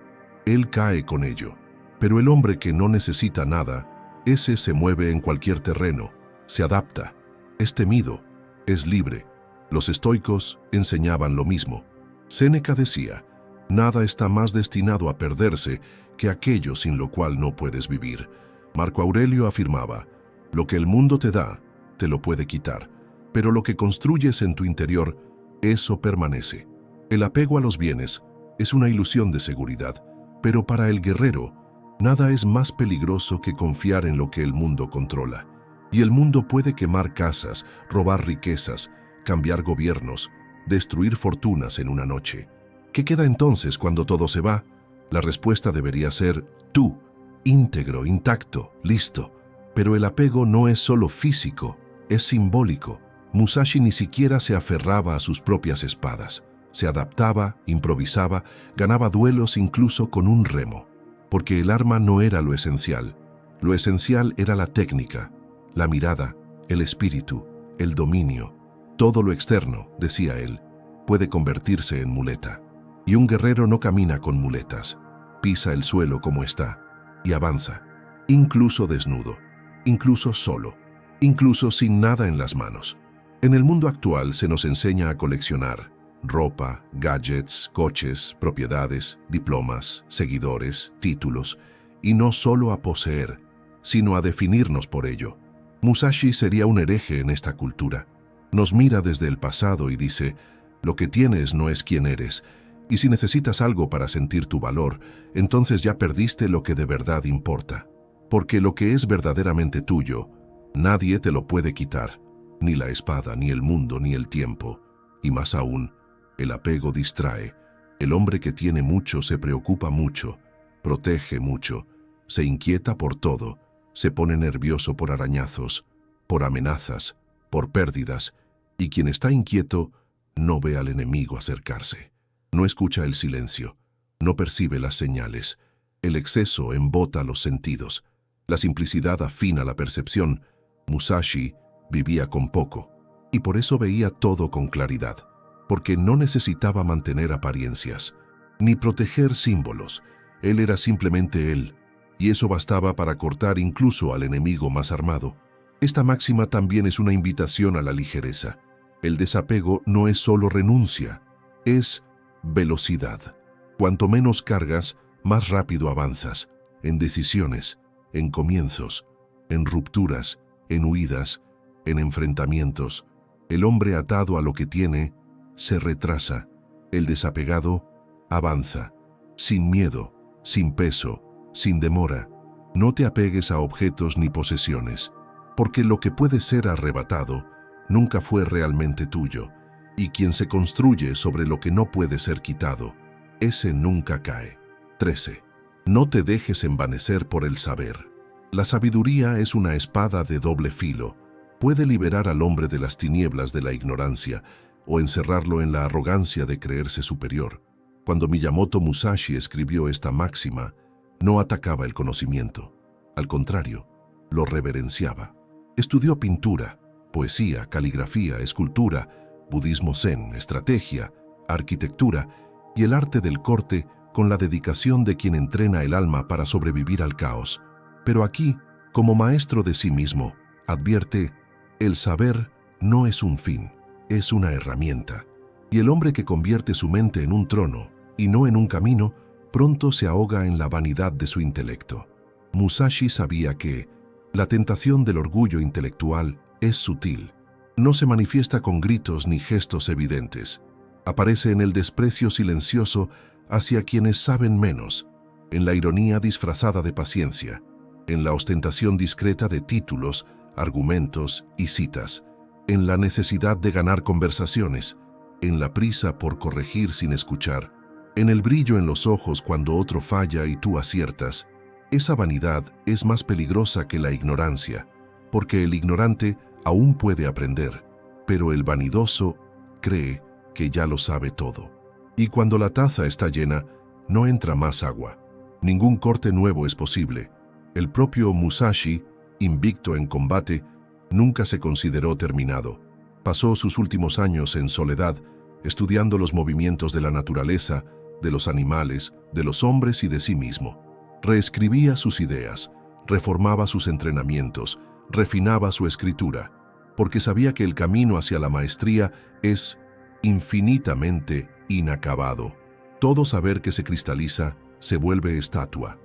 él cae con ello. Pero el hombre que no necesita nada, ese se mueve en cualquier terreno, se adapta, es temido, es libre. Los estoicos enseñaban lo mismo. Séneca decía, nada está más destinado a perderse que aquello sin lo cual no puedes vivir. Marco Aurelio afirmaba, lo que el mundo te da, te lo puede quitar, pero lo que construyes en tu interior, eso permanece. El apego a los bienes es una ilusión de seguridad, pero para el guerrero, nada es más peligroso que confiar en lo que el mundo controla. Y el mundo puede quemar casas, robar riquezas, cambiar gobiernos, destruir fortunas en una noche. ¿Qué queda entonces cuando todo se va? La respuesta debería ser tú, íntegro, intacto, listo. Pero el apego no es solo físico, es simbólico. Musashi ni siquiera se aferraba a sus propias espadas. Se adaptaba, improvisaba, ganaba duelos incluso con un remo. Porque el arma no era lo esencial. Lo esencial era la técnica, la mirada, el espíritu, el dominio. Todo lo externo, decía él, puede convertirse en muleta. Y un guerrero no camina con muletas. Pisa el suelo como está y avanza, incluso desnudo, incluso solo, incluso sin nada en las manos. En el mundo actual se nos enseña a coleccionar ropa, gadgets, coches, propiedades, diplomas, seguidores, títulos, y no solo a poseer, sino a definirnos por ello. Musashi sería un hereje en esta cultura. Nos mira desde el pasado y dice, lo que tienes no es quien eres, y si necesitas algo para sentir tu valor, entonces ya perdiste lo que de verdad importa. Porque lo que es verdaderamente tuyo, nadie te lo puede quitar, ni la espada, ni el mundo, ni el tiempo. Y más aún, el apego distrae. El hombre que tiene mucho se preocupa mucho, protege mucho, se inquieta por todo, se pone nervioso por arañazos, por amenazas, por pérdidas, y quien está inquieto no ve al enemigo acercarse. No escucha el silencio, no percibe las señales. El exceso embota los sentidos. La simplicidad afina la percepción. Musashi vivía con poco, y por eso veía todo con claridad, porque no necesitaba mantener apariencias, ni proteger símbolos. Él era simplemente él, y eso bastaba para cortar incluso al enemigo más armado. Esta máxima también es una invitación a la ligereza. El desapego no es solo renuncia, es velocidad. Cuanto menos cargas, más rápido avanzas, en decisiones, en comienzos, en rupturas, en huidas, en enfrentamientos. El hombre atado a lo que tiene, se retrasa. El desapegado, avanza, sin miedo, sin peso, sin demora. No te apegues a objetos ni posesiones, porque lo que puede ser arrebatado nunca fue realmente tuyo. Y quien se construye sobre lo que no puede ser quitado, ese nunca cae. 13. No te dejes envanecer por el saber. La sabiduría es una espada de doble filo. Puede liberar al hombre de las tinieblas de la ignorancia o encerrarlo en la arrogancia de creerse superior. Cuando Miyamoto Musashi escribió esta máxima, no atacaba el conocimiento. Al contrario, lo reverenciaba. Estudió pintura, poesía, caligrafía, escultura, budismo zen, estrategia, arquitectura y el arte del corte con la dedicación de quien entrena el alma para sobrevivir al caos. Pero aquí, como maestro de sí mismo, advierte, el saber no es un fin, es una herramienta. Y el hombre que convierte su mente en un trono y no en un camino, pronto se ahoga en la vanidad de su intelecto. Musashi sabía que la tentación del orgullo intelectual es sutil. No se manifiesta con gritos ni gestos evidentes. Aparece en el desprecio silencioso hacia quienes saben menos, en la ironía disfrazada de paciencia, en la ostentación discreta de títulos, argumentos y citas, en la necesidad de ganar conversaciones, en la prisa por corregir sin escuchar, en el brillo en los ojos cuando otro falla y tú aciertas. Esa vanidad es más peligrosa que la ignorancia, porque el ignorante aún puede aprender, pero el vanidoso cree que ya lo sabe todo. Y cuando la taza está llena, no entra más agua. Ningún corte nuevo es posible. El propio Musashi, invicto en combate, nunca se consideró terminado. Pasó sus últimos años en soledad, estudiando los movimientos de la naturaleza, de los animales, de los hombres y de sí mismo. Reescribía sus ideas, reformaba sus entrenamientos, refinaba su escritura, porque sabía que el camino hacia la maestría es infinitamente inacabado. Todo saber que se cristaliza se vuelve estatua,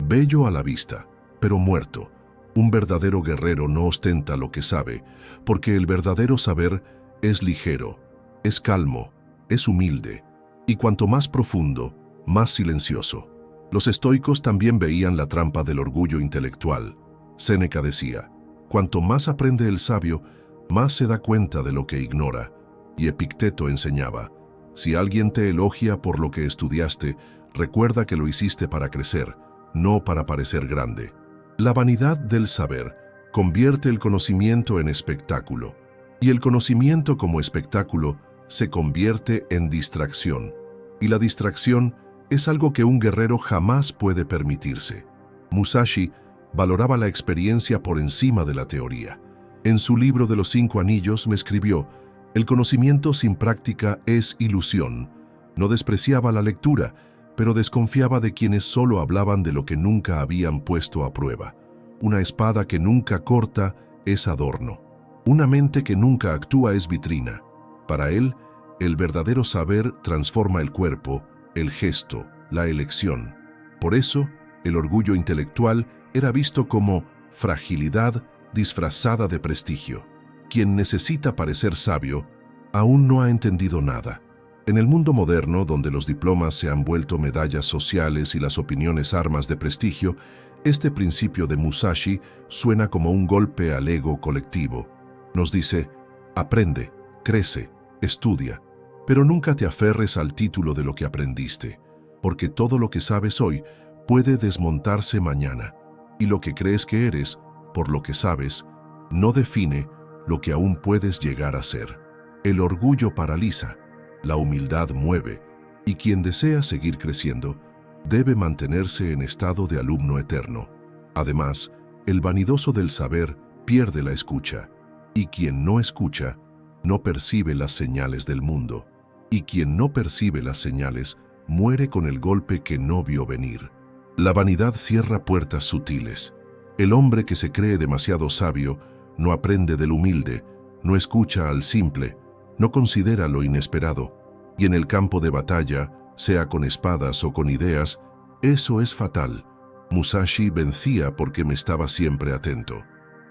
bello a la vista, pero muerto. Un verdadero guerrero no ostenta lo que sabe, porque el verdadero saber es ligero, es calmo, es humilde, y cuanto más profundo, más silencioso. Los estoicos también veían la trampa del orgullo intelectual. Séneca decía, cuanto más aprende el sabio, más se da cuenta de lo que ignora. Y Epicteto enseñaba, si alguien te elogia por lo que estudiaste, recuerda que lo hiciste para crecer, no para parecer grande. La vanidad del saber convierte el conocimiento en espectáculo, y el conocimiento como espectáculo se convierte en distracción, y la distracción es algo que un guerrero jamás puede permitirse. Musashi valoraba la experiencia por encima de la teoría. En su libro de los 5 anillos me escribió, el conocimiento sin práctica es ilusión. No despreciaba la lectura, pero desconfiaba de quienes solo hablaban de lo que nunca habían puesto a prueba. Una espada que nunca corta es adorno. Una mente que nunca actúa es vitrina. Para él, el verdadero saber transforma el cuerpo, el gesto, la elección. Por eso, el orgullo intelectual era visto como fragilidad disfrazada de prestigio. Quien necesita parecer sabio, aún no ha entendido nada. En el mundo moderno, donde los diplomas se han vuelto medallas sociales y las opiniones armas de prestigio, este principio de Musashi suena como un golpe al ego colectivo. Nos dice, aprende, crece, estudia, pero nunca te aferres al título de lo que aprendiste, porque todo lo que sabes hoy puede desmontarse mañana, y lo que crees que eres, por lo que sabes, no define lo que aún puedes llegar a ser. El orgullo paraliza, la humildad mueve, y quien desea seguir creciendo debe mantenerse en estado de alumno eterno. Además, el vanidoso del saber pierde la escucha, y quien no escucha no percibe las señales del mundo, y quien no percibe las señales muere con el golpe que no vio venir. La vanidad cierra puertas sutiles. El hombre que se cree demasiado sabio no aprende del humilde, no escucha al simple, no considera lo inesperado, y en el campo de batalla, sea con espadas o con ideas, eso es fatal. Musashi vencía porque me estaba siempre atento.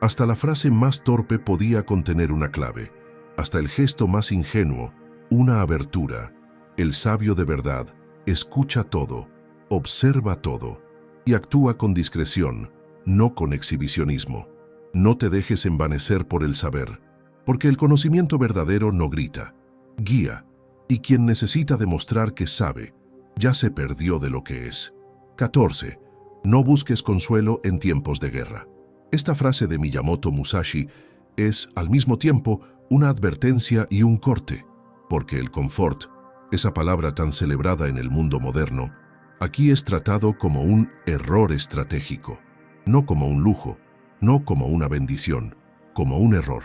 Hasta la frase más torpe podía contener una clave, hasta el gesto más ingenuo, una abertura. El sabio de verdad escucha todo, observa todo, y actúa con discreción, no con exhibicionismo. No te dejes envanecer por el saber, porque el conocimiento verdadero no grita, guía, y quien necesita demostrar que sabe, ya se perdió de lo que es. 14. No busques consuelo en tiempos de guerra. Esta frase de Miyamoto Musashi es, al mismo tiempo, una advertencia y un corte, porque el confort, esa palabra tan celebrada en el mundo moderno, aquí es tratado como un error estratégico, no como un lujo, no como una bendición, como un error.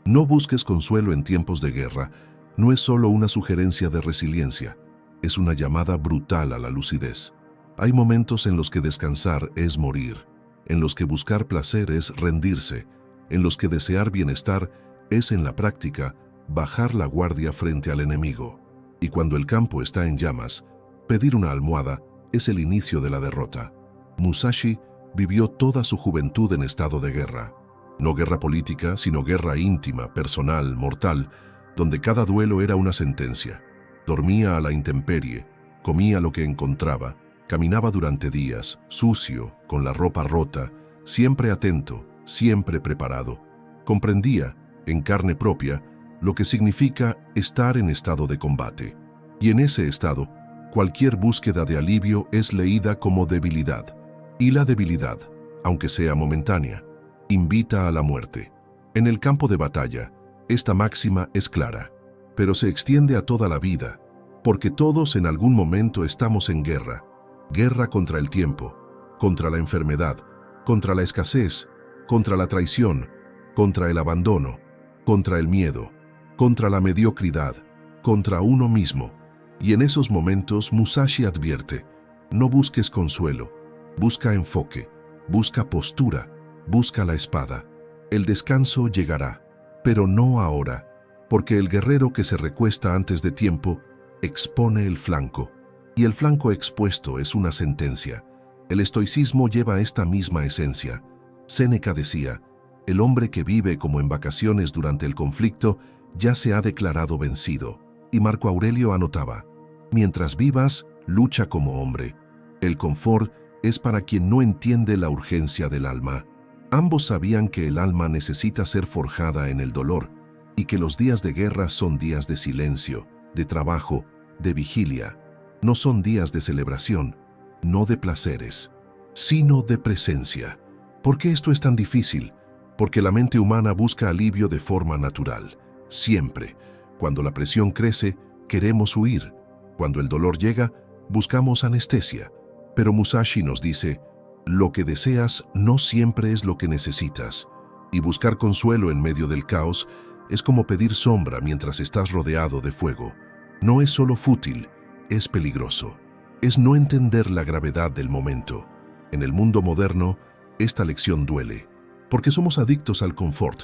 No busques consuelo en tiempos de guerra no es solo una sugerencia de resiliencia, es una llamada brutal a la lucidez. Hay momentos en los que descansar es morir, en los que buscar placer es rendirse, en los que desear bienestar es en la práctica bajar la guardia frente al enemigo. Y cuando el campo está en llamas, pedir una almohada es el inicio de la derrota. Musashi vivió toda su juventud en estado de guerra. No guerra política, sino guerra íntima, personal, mortal, donde cada duelo era una sentencia. Dormía a la intemperie, comía lo que encontraba, caminaba durante días, sucio, con la ropa rota, siempre atento, siempre preparado. Comprendía, en carne propia, lo que significa estar en estado de combate. Y en ese estado, cualquier búsqueda de alivio es leída como debilidad. Y la debilidad, aunque sea momentánea, invita a la muerte. En el campo de batalla, esta máxima es clara, pero se extiende a toda la vida, porque todos en algún momento estamos en guerra. Guerra contra el tiempo, contra la enfermedad, contra la escasez, contra la traición, contra el abandono, contra el miedo. contra la mediocridad, contra uno mismo. Y en esos momentos Musashi advierte: no busques consuelo, busca enfoque, busca postura, busca la espada. El descanso llegará, pero no ahora, porque el guerrero que se recuesta antes de tiempo expone el flanco. Y el flanco expuesto es una sentencia. El estoicismo lleva esta misma esencia. Séneca decía: el hombre que vive como en vacaciones durante el conflicto ya se ha declarado vencido. Y Marco Aurelio anotaba: mientras vivas, lucha como hombre. El confort es para quien no entiende la urgencia del alma. Ambos sabían que el alma necesita ser forjada en el dolor y que los días de guerra son días de silencio, de trabajo, de vigilia. No son días de celebración, no de placeres, sino de presencia. ¿Por qué esto es tan difícil? Porque la mente humana busca alivio de forma natural, siempre. Cuando la presión crece, queremos huir. Cuando el dolor llega, buscamos anestesia. Pero Musashi nos dice: lo que deseas no siempre es lo que necesitas. Y buscar consuelo en medio del caos es como pedir sombra mientras estás rodeado de fuego. No es solo fútil, es peligroso. Es no entender la gravedad del momento. En el mundo moderno, esta lección duele, porque somos adictos al confort.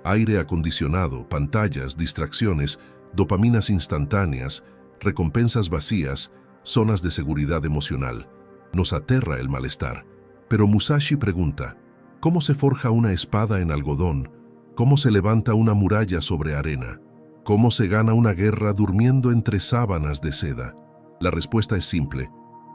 Aire acondicionado, pantallas, distracciones, dopaminas instantáneas, recompensas vacías, zonas de seguridad emocional. Nos aterra el malestar. Pero Musashi pregunta: ¿cómo se forja una espada en algodón? ¿Cómo se levanta una muralla sobre arena? ¿Cómo se gana una guerra durmiendo entre sábanas de seda? La respuesta es simple: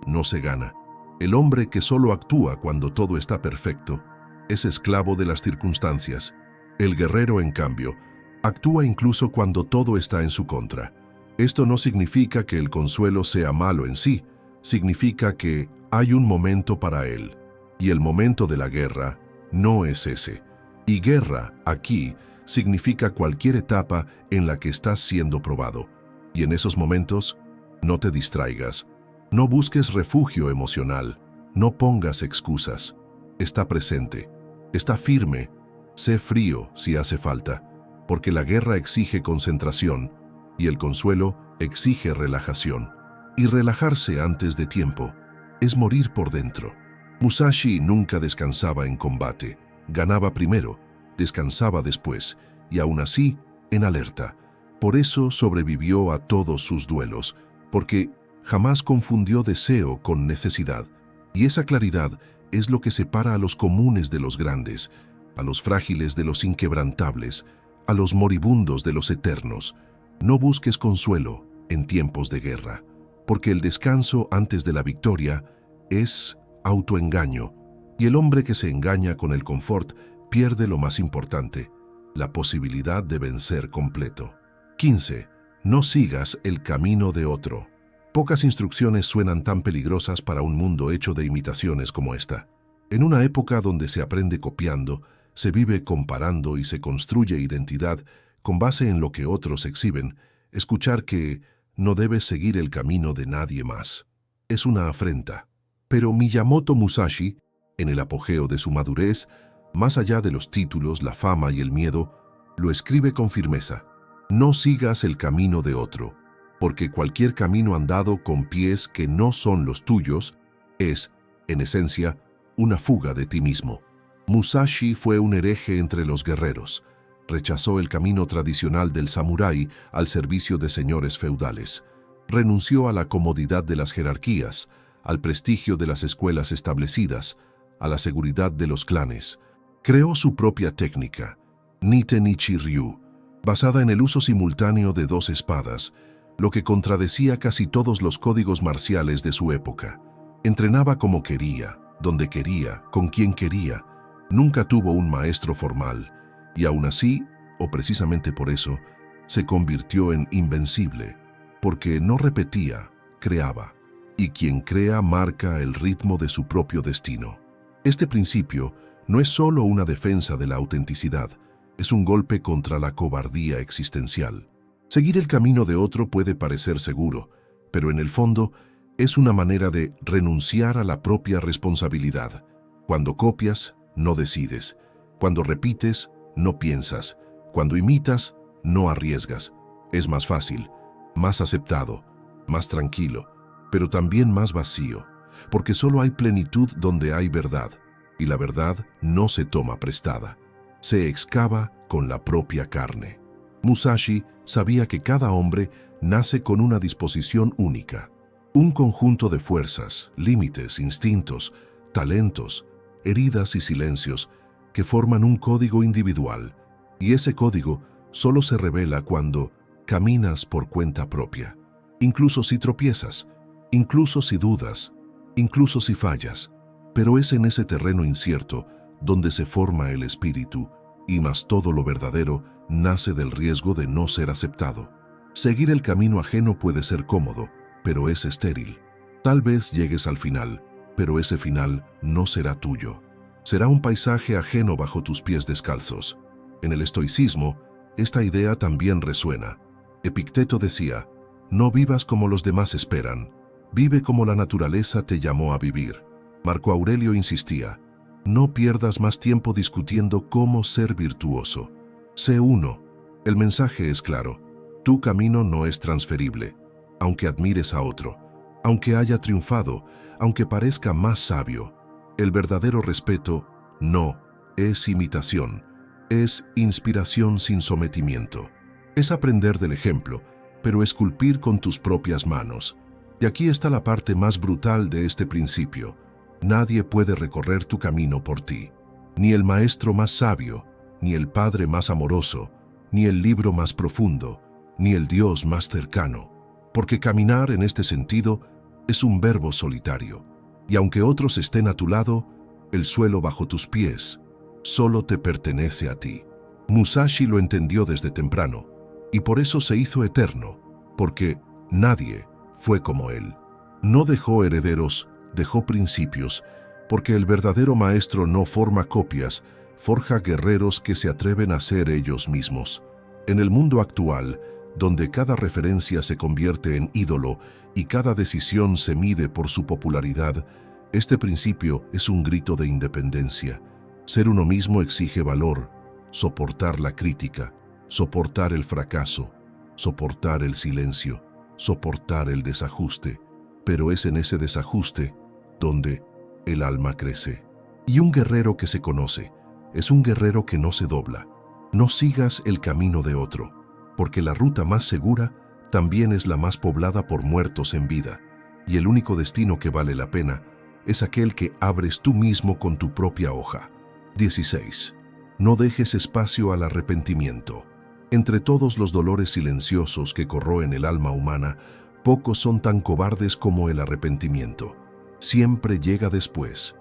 no se gana. El hombre que solo actúa cuando todo está perfecto es esclavo de las circunstancias. El guerrero, en cambio, actúa incluso cuando todo está en su contra. Esto no significa que el consuelo sea malo en sí, significa que hay un momento para él. Y el momento de la guerra no es ese. Y guerra, aquí, significa cualquier etapa en la que estás siendo probado. Y en esos momentos, no te distraigas. No busques refugio emocional. No pongas excusas. Está presente. Está firme. Sé frío si hace falta, porque la guerra exige concentración y el consuelo exige relajación. Y relajarse antes de tiempo es morir por dentro. Musashi nunca descansaba en combate. Ganaba primero, descansaba después, y aún así, en alerta. Por eso sobrevivió a todos sus duelos, porque jamás confundió deseo con necesidad. Y esa claridad es lo que separa a los comunes de los grandes, a los frágiles de los inquebrantables, a los moribundos de los eternos. No busques consuelo en tiempos de guerra, porque el descanso antes de la victoria es autoengaño, y el hombre que se engaña con el confort pierde lo más importante, la posibilidad de vencer completo. 15. No sigas el camino de otro. Pocas instrucciones suenan tan peligrosas para un mundo hecho de imitaciones como esta. En una época donde se aprende copiando, se vive comparando y se construye identidad con base en lo que otros exhiben, escuchar que no debes seguir el camino de nadie más es una afrenta. Pero Miyamoto Musashi, en el apogeo de su madurez, más allá de los títulos, la fama y el miedo, lo escribe con firmeza: no sigas el camino de otro, porque cualquier camino andado con pies que no son los tuyos es, en esencia, una fuga de ti mismo. Musashi fue un hereje entre los guerreros. Rechazó el camino tradicional del samurái al servicio de señores feudales. Renunció a la comodidad de las jerarquías, al prestigio de las escuelas establecidas, a la seguridad de los clanes. Creó su propia técnica, Nite Nichi Ryu, basada en el uso simultáneo de dos espadas, lo que contradecía casi todos los códigos marciales de su época. Entrenaba como quería, donde quería, con quien quería. Nunca tuvo un maestro formal, y aún así, o precisamente por eso, se convirtió en invencible, porque no repetía, creaba, y quien crea marca el ritmo de su propio destino. Este principio no es solo una defensa de la autenticidad, es un golpe contra la cobardía existencial. Seguir el camino de otro puede parecer seguro, pero en el fondo es una manera de renunciar a la propia responsabilidad. Cuando copias, no decides. Cuando repites, no piensas. Cuando imitas, no arriesgas. Es más fácil, más aceptado, más tranquilo, pero también más vacío, porque solo hay plenitud donde hay verdad, y la verdad no se toma prestada. Se excava con la propia carne. Musashi sabía que cada hombre nace con una disposición única, un conjunto de fuerzas, límites, instintos, talentos, heridas y silencios que forman un código individual, y ese código solo se revela cuando caminas por cuenta propia, incluso si tropiezas, incluso si dudas, incluso si fallas, pero es en ese terreno incierto donde se forma el espíritu, y más todo lo verdadero nace del riesgo de no ser aceptado. Seguir el camino ajeno puede ser cómodo, pero es estéril. Tal vez llegues al final, pero ese final no será tuyo. Será un paisaje ajeno bajo tus pies descalzos. En el estoicismo, esta idea también resuena. Epicteto decía, no vivas como los demás esperan, vive como la naturaleza te llamó a vivir. Marco Aurelio insistía, no pierdas más tiempo discutiendo cómo ser virtuoso. Sé uno. El mensaje es claro. Tu camino no es transferible, aunque admires a otro, aunque haya triunfado, aunque parezca más sabio. El verdadero respeto no es imitación, es inspiración sin sometimiento. Es aprender del ejemplo, pero esculpir con tus propias manos. Y aquí está la parte más brutal de este principio. Nadie puede recorrer tu camino por ti. Ni el maestro más sabio, ni el padre más amoroso, ni el libro más profundo, ni el Dios más cercano. Porque caminar en este sentido es un verbo solitario. Y aunque otros estén a tu lado, el suelo bajo tus pies solo te pertenece a ti. Musashi lo entendió desde temprano, y por eso se hizo eterno, porque nadie fue como él. No dejó herederos, dejó principios, porque el verdadero maestro no forma copias, forja guerreros que se atreven a ser ellos mismos. En el mundo actual, donde cada referencia se convierte en ídolo y cada decisión se mide por su popularidad, este principio es un grito de independencia. Ser uno mismo exige valor, soportar la crítica, soportar el fracaso, soportar el silencio, soportar el desajuste, pero es en ese desajuste donde el alma crece. Y un guerrero que se conoce es un guerrero que no se dobla. No sigas el camino de otro, porque la ruta más segura también es la más poblada por muertos en vida, y el único destino que vale la pena es aquel que abres tú mismo con tu propia hoja. 16. No dejes espacio al arrepentimiento. Entre todos los dolores silenciosos que corroen el alma humana, pocos son tan cobardes como el arrepentimiento. Siempre llega después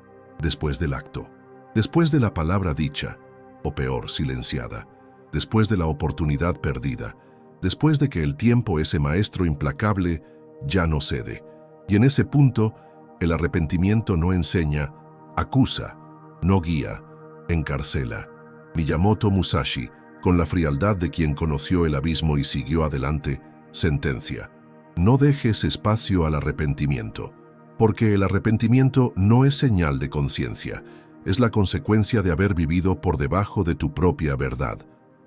del acto, después de la palabra dicha, o peor, silenciada, después de la oportunidad perdida, después de que el tiempo, ese maestro implacable, ya no cede. Y en ese punto, el arrepentimiento no enseña, acusa, no guía, encarcela. Miyamoto Musashi, con la frialdad de quien conoció el abismo y siguió adelante, sentencia: no dejes espacio al arrepentimiento, porque el arrepentimiento no es señal de conciencia, es la consecuencia de haber vivido por debajo de tu propia verdad.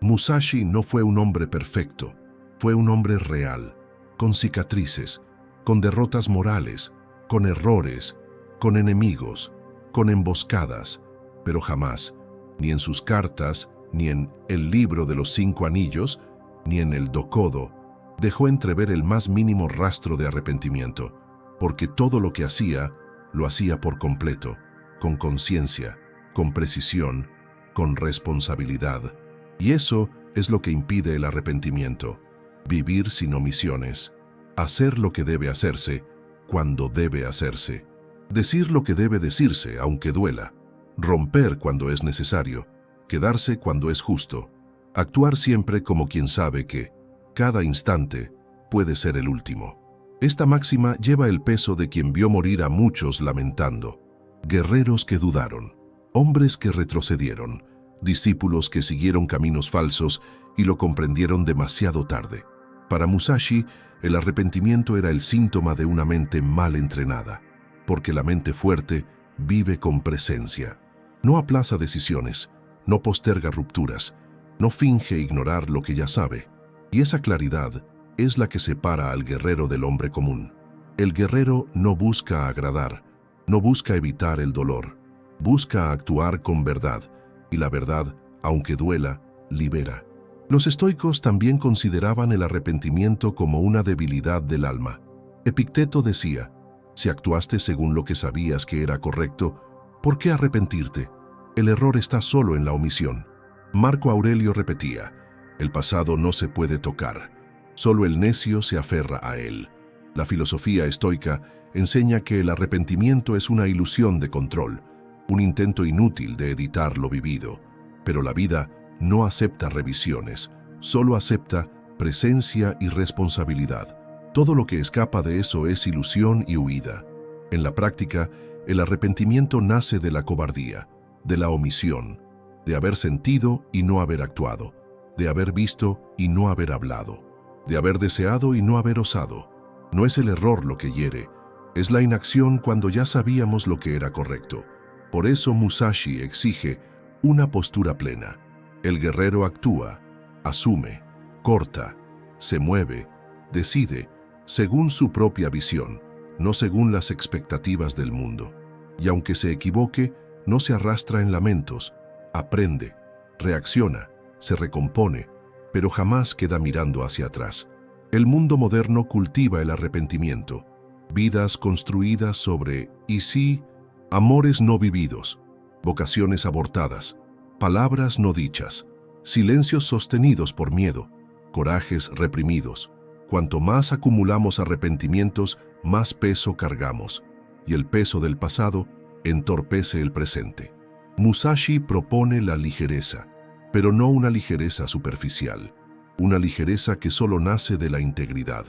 Musashi no fue un hombre perfecto, fue un hombre real, con cicatrices, con derrotas morales, con errores, con enemigos, con emboscadas, pero jamás, ni en sus cartas, ni en El libro de los 5 anillos, ni en el Dokodo, dejó entrever el más mínimo rastro de arrepentimiento, porque todo lo que hacía, lo hacía por completo, con conciencia, con precisión, con responsabilidad. Y eso es lo que impide el arrepentimiento: vivir sin omisiones, hacer lo que debe hacerse cuando debe hacerse, decir lo que debe decirse aunque duela, romper cuando es necesario, quedarse cuando es justo, actuar siempre como quien sabe que cada instante puede ser el último. Esta máxima lleva el peso de quien vio morir a muchos lamentando: guerreros que dudaron, hombres que retrocedieron, discípulos que siguieron caminos falsos y lo comprendieron demasiado tarde. Para Musashi, el arrepentimiento era el síntoma de una mente mal entrenada, porque la mente fuerte vive con presencia. No aplaza decisiones, no posterga rupturas, no finge ignorar lo que ya sabe. Y esa claridad es la que separa al guerrero del hombre común. El guerrero no busca agradar, no busca evitar el dolor, busca actuar con verdad, y la verdad, aunque duela, libera. Los estoicos también consideraban el arrepentimiento como una debilidad del alma. Epicteto decía, si actuaste según lo que sabías que era correcto, ¿por qué arrepentirte? El error está solo en la omisión. Marco Aurelio repetía, el pasado no se puede tocar, solo el necio se aferra a él. La filosofía estoica enseña que el arrepentimiento es una ilusión de control, un intento inútil de editar lo vivido, pero la vida no acepta revisiones, solo acepta presencia y responsabilidad. Todo lo que escapa de eso es ilusión y huida. En la práctica, el arrepentimiento nace de la cobardía, de la omisión, de haber sentido y no haber actuado, de haber visto y no haber hablado, de haber deseado y no haber osado. No es el error lo que hiere, es la inacción cuando ya sabíamos lo que era correcto. Por eso Musashi exige una postura plena. El guerrero actúa, asume, corta, se mueve, decide, según su propia visión, no según las expectativas del mundo. Y aunque se equivoque, no se arrastra en lamentos, aprende, reacciona, se recompone, pero jamás queda mirando hacia atrás. El mundo moderno cultiva el arrepentimiento, vidas construidas sobre «y sí», amores no vividos, vocaciones abortadas, palabras no dichas, silencios sostenidos por miedo, corajes reprimidos. Cuanto más acumulamos arrepentimientos, más peso cargamos, y el peso del pasado entorpece el presente. Musashi propone la ligereza, pero no una ligereza superficial, una ligereza que solo nace de la integridad,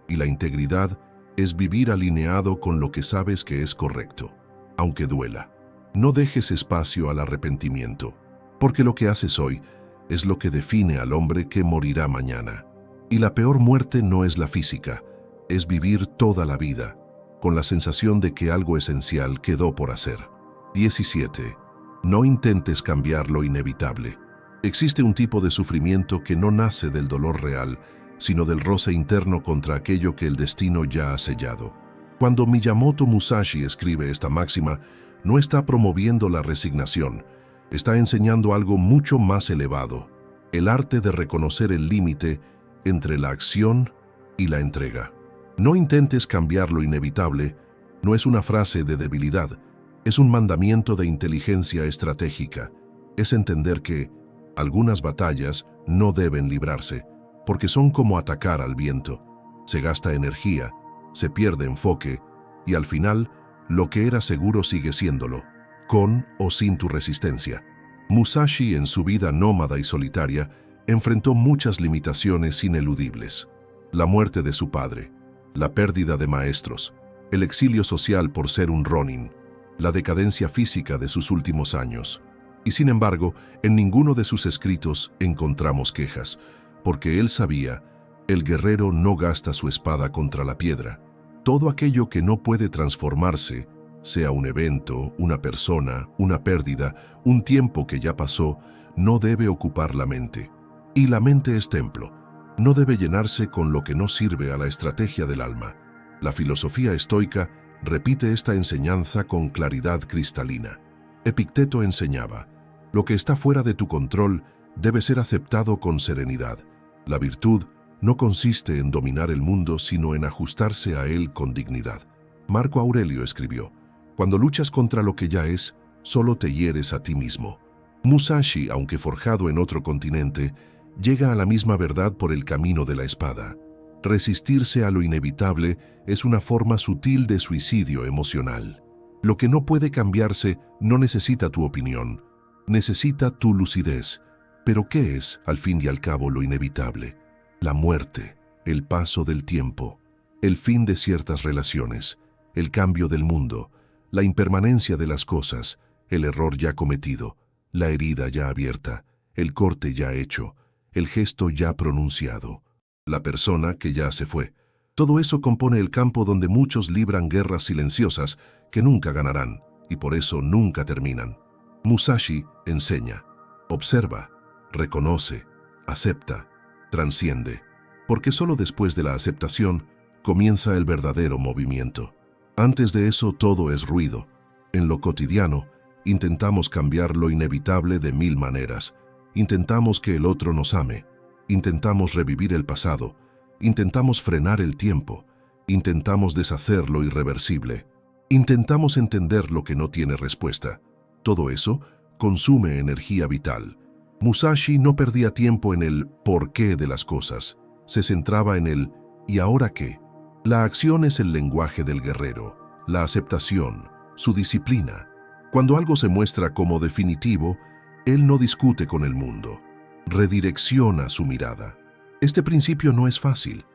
y la integridad es vivir alineado con lo que sabes que es correcto, aunque duela. No dejes espacio al arrepentimiento, porque lo que haces hoy es lo que define al hombre que morirá mañana. Y la peor muerte no es la física, es vivir toda la vida, con la sensación de que algo esencial quedó por hacer. 17. No intentes cambiar lo inevitable. Existe un tipo de sufrimiento que no nace del dolor real, sino del roce interno contra aquello que el destino ya ha sellado. Cuando Miyamoto Musashi escribe esta máxima, no está promoviendo la resignación, está enseñando algo mucho más elevado, el arte de reconocer el límite entre la acción y la entrega. No intentes cambiar lo inevitable, no es una frase de debilidad, es un mandamiento de inteligencia estratégica, es entender que algunas batallas no deben librarse, porque son como atacar al viento. Se gasta energía, se pierde enfoque, y al final, lo que era seguro sigue siéndolo, con o sin tu resistencia. Musashi, en su vida nómada y solitaria, enfrentó muchas limitaciones ineludibles. La muerte de su padre, la pérdida de maestros, el exilio social por ser un ronin, la decadencia física de sus últimos años. Y sin embargo, en ninguno de sus escritos encontramos quejas, porque él sabía, el guerrero no gasta su espada contra la piedra. Todo aquello que no puede transformarse, sea un evento, una persona, una pérdida, un tiempo que ya pasó, no debe ocupar la mente. Y la mente es templo, no debe llenarse con lo que no sirve a la estrategia del alma. La filosofía estoica repite esta enseñanza con claridad cristalina. Epicteto enseñaba, lo que está fuera de tu control debe ser aceptado con serenidad. La virtud no consiste en dominar el mundo, sino en ajustarse a él con dignidad. Marco Aurelio escribió, cuando luchas contra lo que ya es, solo te hieres a ti mismo. Musashi, aunque forjado en otro continente, llega a la misma verdad por el camino de la espada. Resistirse a lo inevitable es una forma sutil de suicidio emocional. Lo que no puede cambiarse no necesita tu opinión, necesita tu lucidez. Pero ¿qué es, al fin y al cabo, lo inevitable? La muerte, el paso del tiempo, el fin de ciertas relaciones, el cambio del mundo, la impermanencia de las cosas, el error ya cometido, la herida ya abierta, el corte ya hecho, el gesto ya pronunciado, la persona que ya se fue. Todo eso compone el campo donde muchos libran guerras silenciosas que nunca ganarán y por eso nunca terminan. Musashi enseña, observa, reconoce, acepta, trasciende, porque solo después de la aceptación comienza el verdadero movimiento. Antes de eso todo es ruido. En lo cotidiano, intentamos cambiar lo inevitable de mil maneras. Intentamos que el otro nos ame, intentamos revivir el pasado, intentamos frenar el tiempo, intentamos deshacer lo irreversible, intentamos entender lo que no tiene respuesta. Todo eso consume energía vital. Musashi no perdía tiempo en el porqué de las cosas, se centraba en el ¿y ahora qué? La acción es el lenguaje del guerrero, la aceptación, su disciplina. Cuando algo se muestra como definitivo, él no discute con el mundo, redirecciona su mirada. Este principio no es fácil,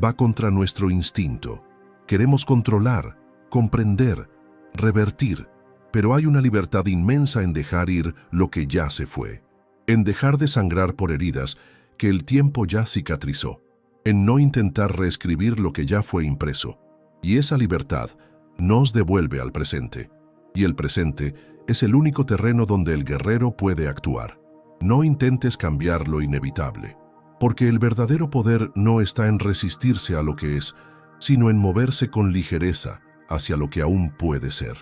va contra nuestro instinto. Queremos controlar, comprender, revertir, pero hay una libertad inmensa en dejar ir lo que ya se fue, en dejar de sangrar por heridas que el tiempo ya cicatrizó, en no intentar reescribir lo que ya fue impreso. Y esa libertad nos devuelve al presente. Y el presente es el único terreno donde el guerrero puede actuar. No intentes cambiar lo inevitable, porque el verdadero poder no está en resistirse a lo que es, sino en moverse con ligereza hacia lo que aún puede ser.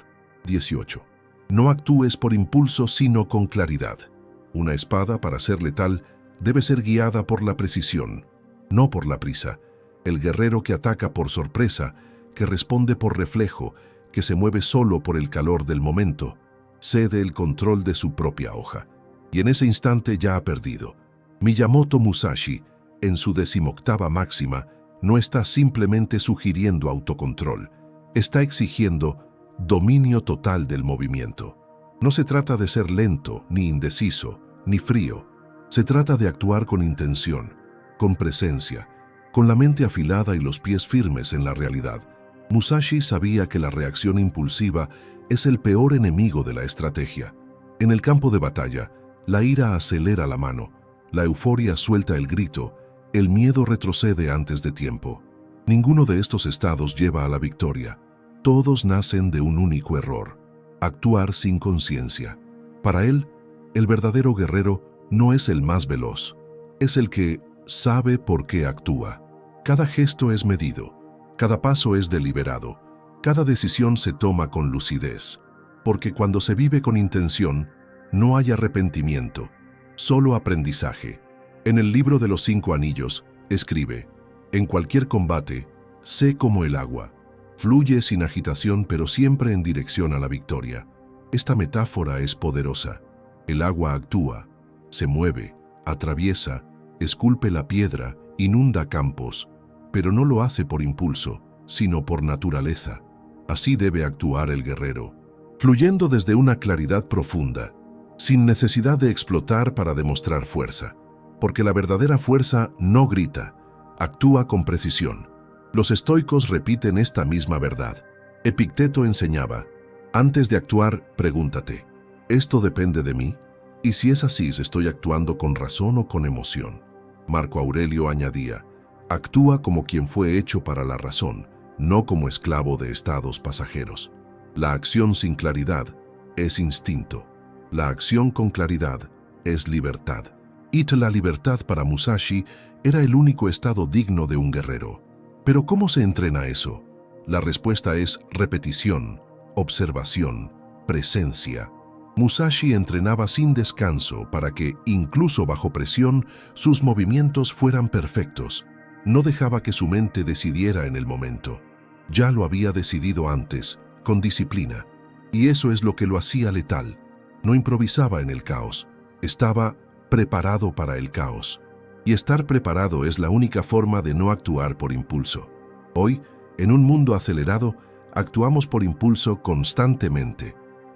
18. No actúes por impulso, sino con claridad. Una espada, para ser letal, debe ser guiada por la precisión, no por la prisa. El guerrero que ataca por sorpresa, que responde por reflejo, que se mueve solo por el calor del momento, cede el control de su propia hoja. Y en ese instante ya ha perdido. Miyamoto Musashi, en su 18ª máxima, no está simplemente sugiriendo autocontrol, está exigiendo dominio total del movimiento. No se trata de ser lento, ni indeciso, ni frío. Se trata de actuar con intención, con presencia, con la mente afilada y los pies firmes en la realidad. Musashi sabía que la reacción impulsiva es el peor enemigo de la estrategia. En el campo de batalla, la ira acelera la mano, la euforia suelta el grito, el miedo retrocede antes de tiempo. Ninguno de estos estados lleva a la victoria. Todos nacen de un único error: actuar sin conciencia. Para él, el verdadero guerrero no es el más veloz, es el que sabe por qué actúa. Cada gesto es medido, cada paso es deliberado, cada decisión se toma con lucidez, porque cuando se vive con intención, no hay arrepentimiento, solo aprendizaje. En el libro de los 5 anillos, escribe: en cualquier combate, sé como el agua, fluye sin agitación pero siempre en dirección a la victoria. Esta metáfora es poderosa. El agua actúa, se mueve, atraviesa, esculpe la piedra, inunda campos, pero no lo hace por impulso, sino por naturaleza. Así debe actuar el guerrero, fluyendo desde una claridad profunda, sin necesidad de explotar para demostrar fuerza, porque la verdadera fuerza no grita, actúa con precisión. Los estoicos repiten esta misma verdad. Epicteto enseñaba: antes de actuar, pregúntate, ¿esto depende de mí? Y si es así, ¿estoy actuando con razón o con emoción? Marco Aurelio añadía: actúa como quien fue hecho para la razón, no como esclavo de estados pasajeros. La acción sin claridad es instinto. La acción con claridad es libertad. Y la libertad para Musashi era el único estado digno de un guerrero. ¿Pero cómo se entrena eso? La respuesta es repetición, observación, presencia. Musashi entrenaba sin descanso para que, incluso bajo presión, sus movimientos fueran perfectos. No dejaba que su mente decidiera en el momento. Ya lo había decidido antes, con disciplina. Y eso es lo que lo hacía letal. No improvisaba en el caos. Estaba preparado para el caos. Y estar preparado es la única forma de no actuar por impulso. Hoy, en un mundo acelerado, actuamos por impulso constantemente.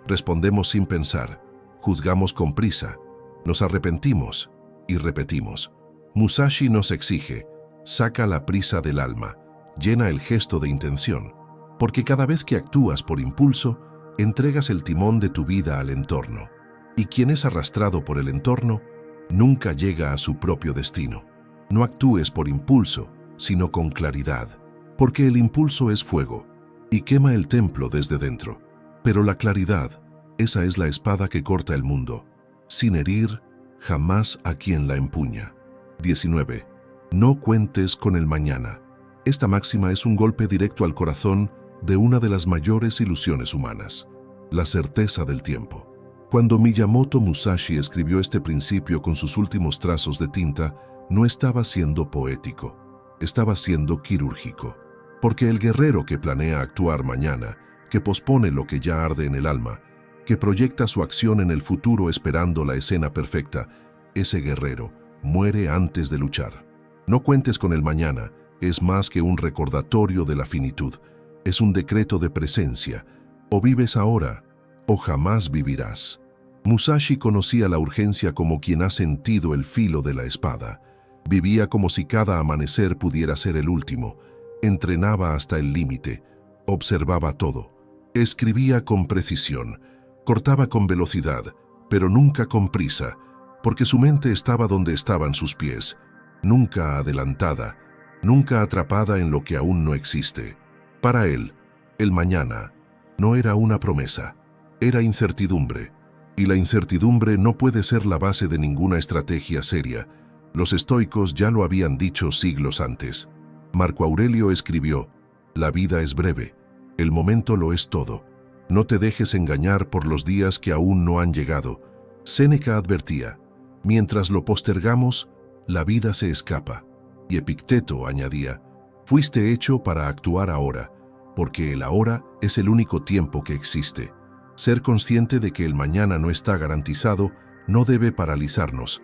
Respondemos sin pensar, juzgamos con prisa, nos arrepentimos y repetimos. Musashi nos exige: saca la prisa del alma, llena el gesto de intención, porque cada vez que actúas por impulso, entregas el timón de tu vida al entorno, y quien es arrastrado por el entorno nunca llega a su propio destino. No actúes por impulso, sino con claridad, porque el impulso es fuego y quema el templo desde dentro. Pero la claridad, esa es la espada que corta el mundo, sin herir, jamás a quien la empuña. 19. No cuentes con el mañana. Esta máxima es un golpe directo al corazón de una de las mayores ilusiones humanas, la certeza del tiempo. Cuando Miyamoto Musashi escribió este principio con sus últimos trazos de tinta, no estaba siendo poético, estaba siendo quirúrgico. Porque el guerrero que planea actuar mañana, que pospone lo que ya arde en el alma, que proyecta su acción en el futuro esperando la escena perfecta, ese guerrero muere antes de luchar. No cuentes con el mañana es más que un recordatorio de la finitud, es un decreto de presencia. O vives ahora, o jamás vivirás. Musashi conocía la urgencia como quien ha sentido el filo de la espada. Vivía como si cada amanecer pudiera ser el último. Entrenaba hasta el límite, observaba todo. Escribía con precisión, cortaba con velocidad, pero nunca con prisa, porque su mente estaba donde estaban sus pies, nunca adelantada, nunca atrapada en lo que aún no existe. Para él, el mañana no era una promesa, era incertidumbre, y la incertidumbre no puede ser la base de ninguna estrategia seria. Los estoicos ya lo habían dicho siglos antes. Marco Aurelio escribió: la vida es breve, el momento lo es todo. No te dejes engañar por los días que aún no han llegado. Séneca advertía: mientras lo postergamos, la vida se escapa. Y Epicteto añadía: fuiste hecho para actuar ahora, porque el ahora es el único tiempo que existe. Ser consciente de que el mañana no está garantizado no debe paralizarnos,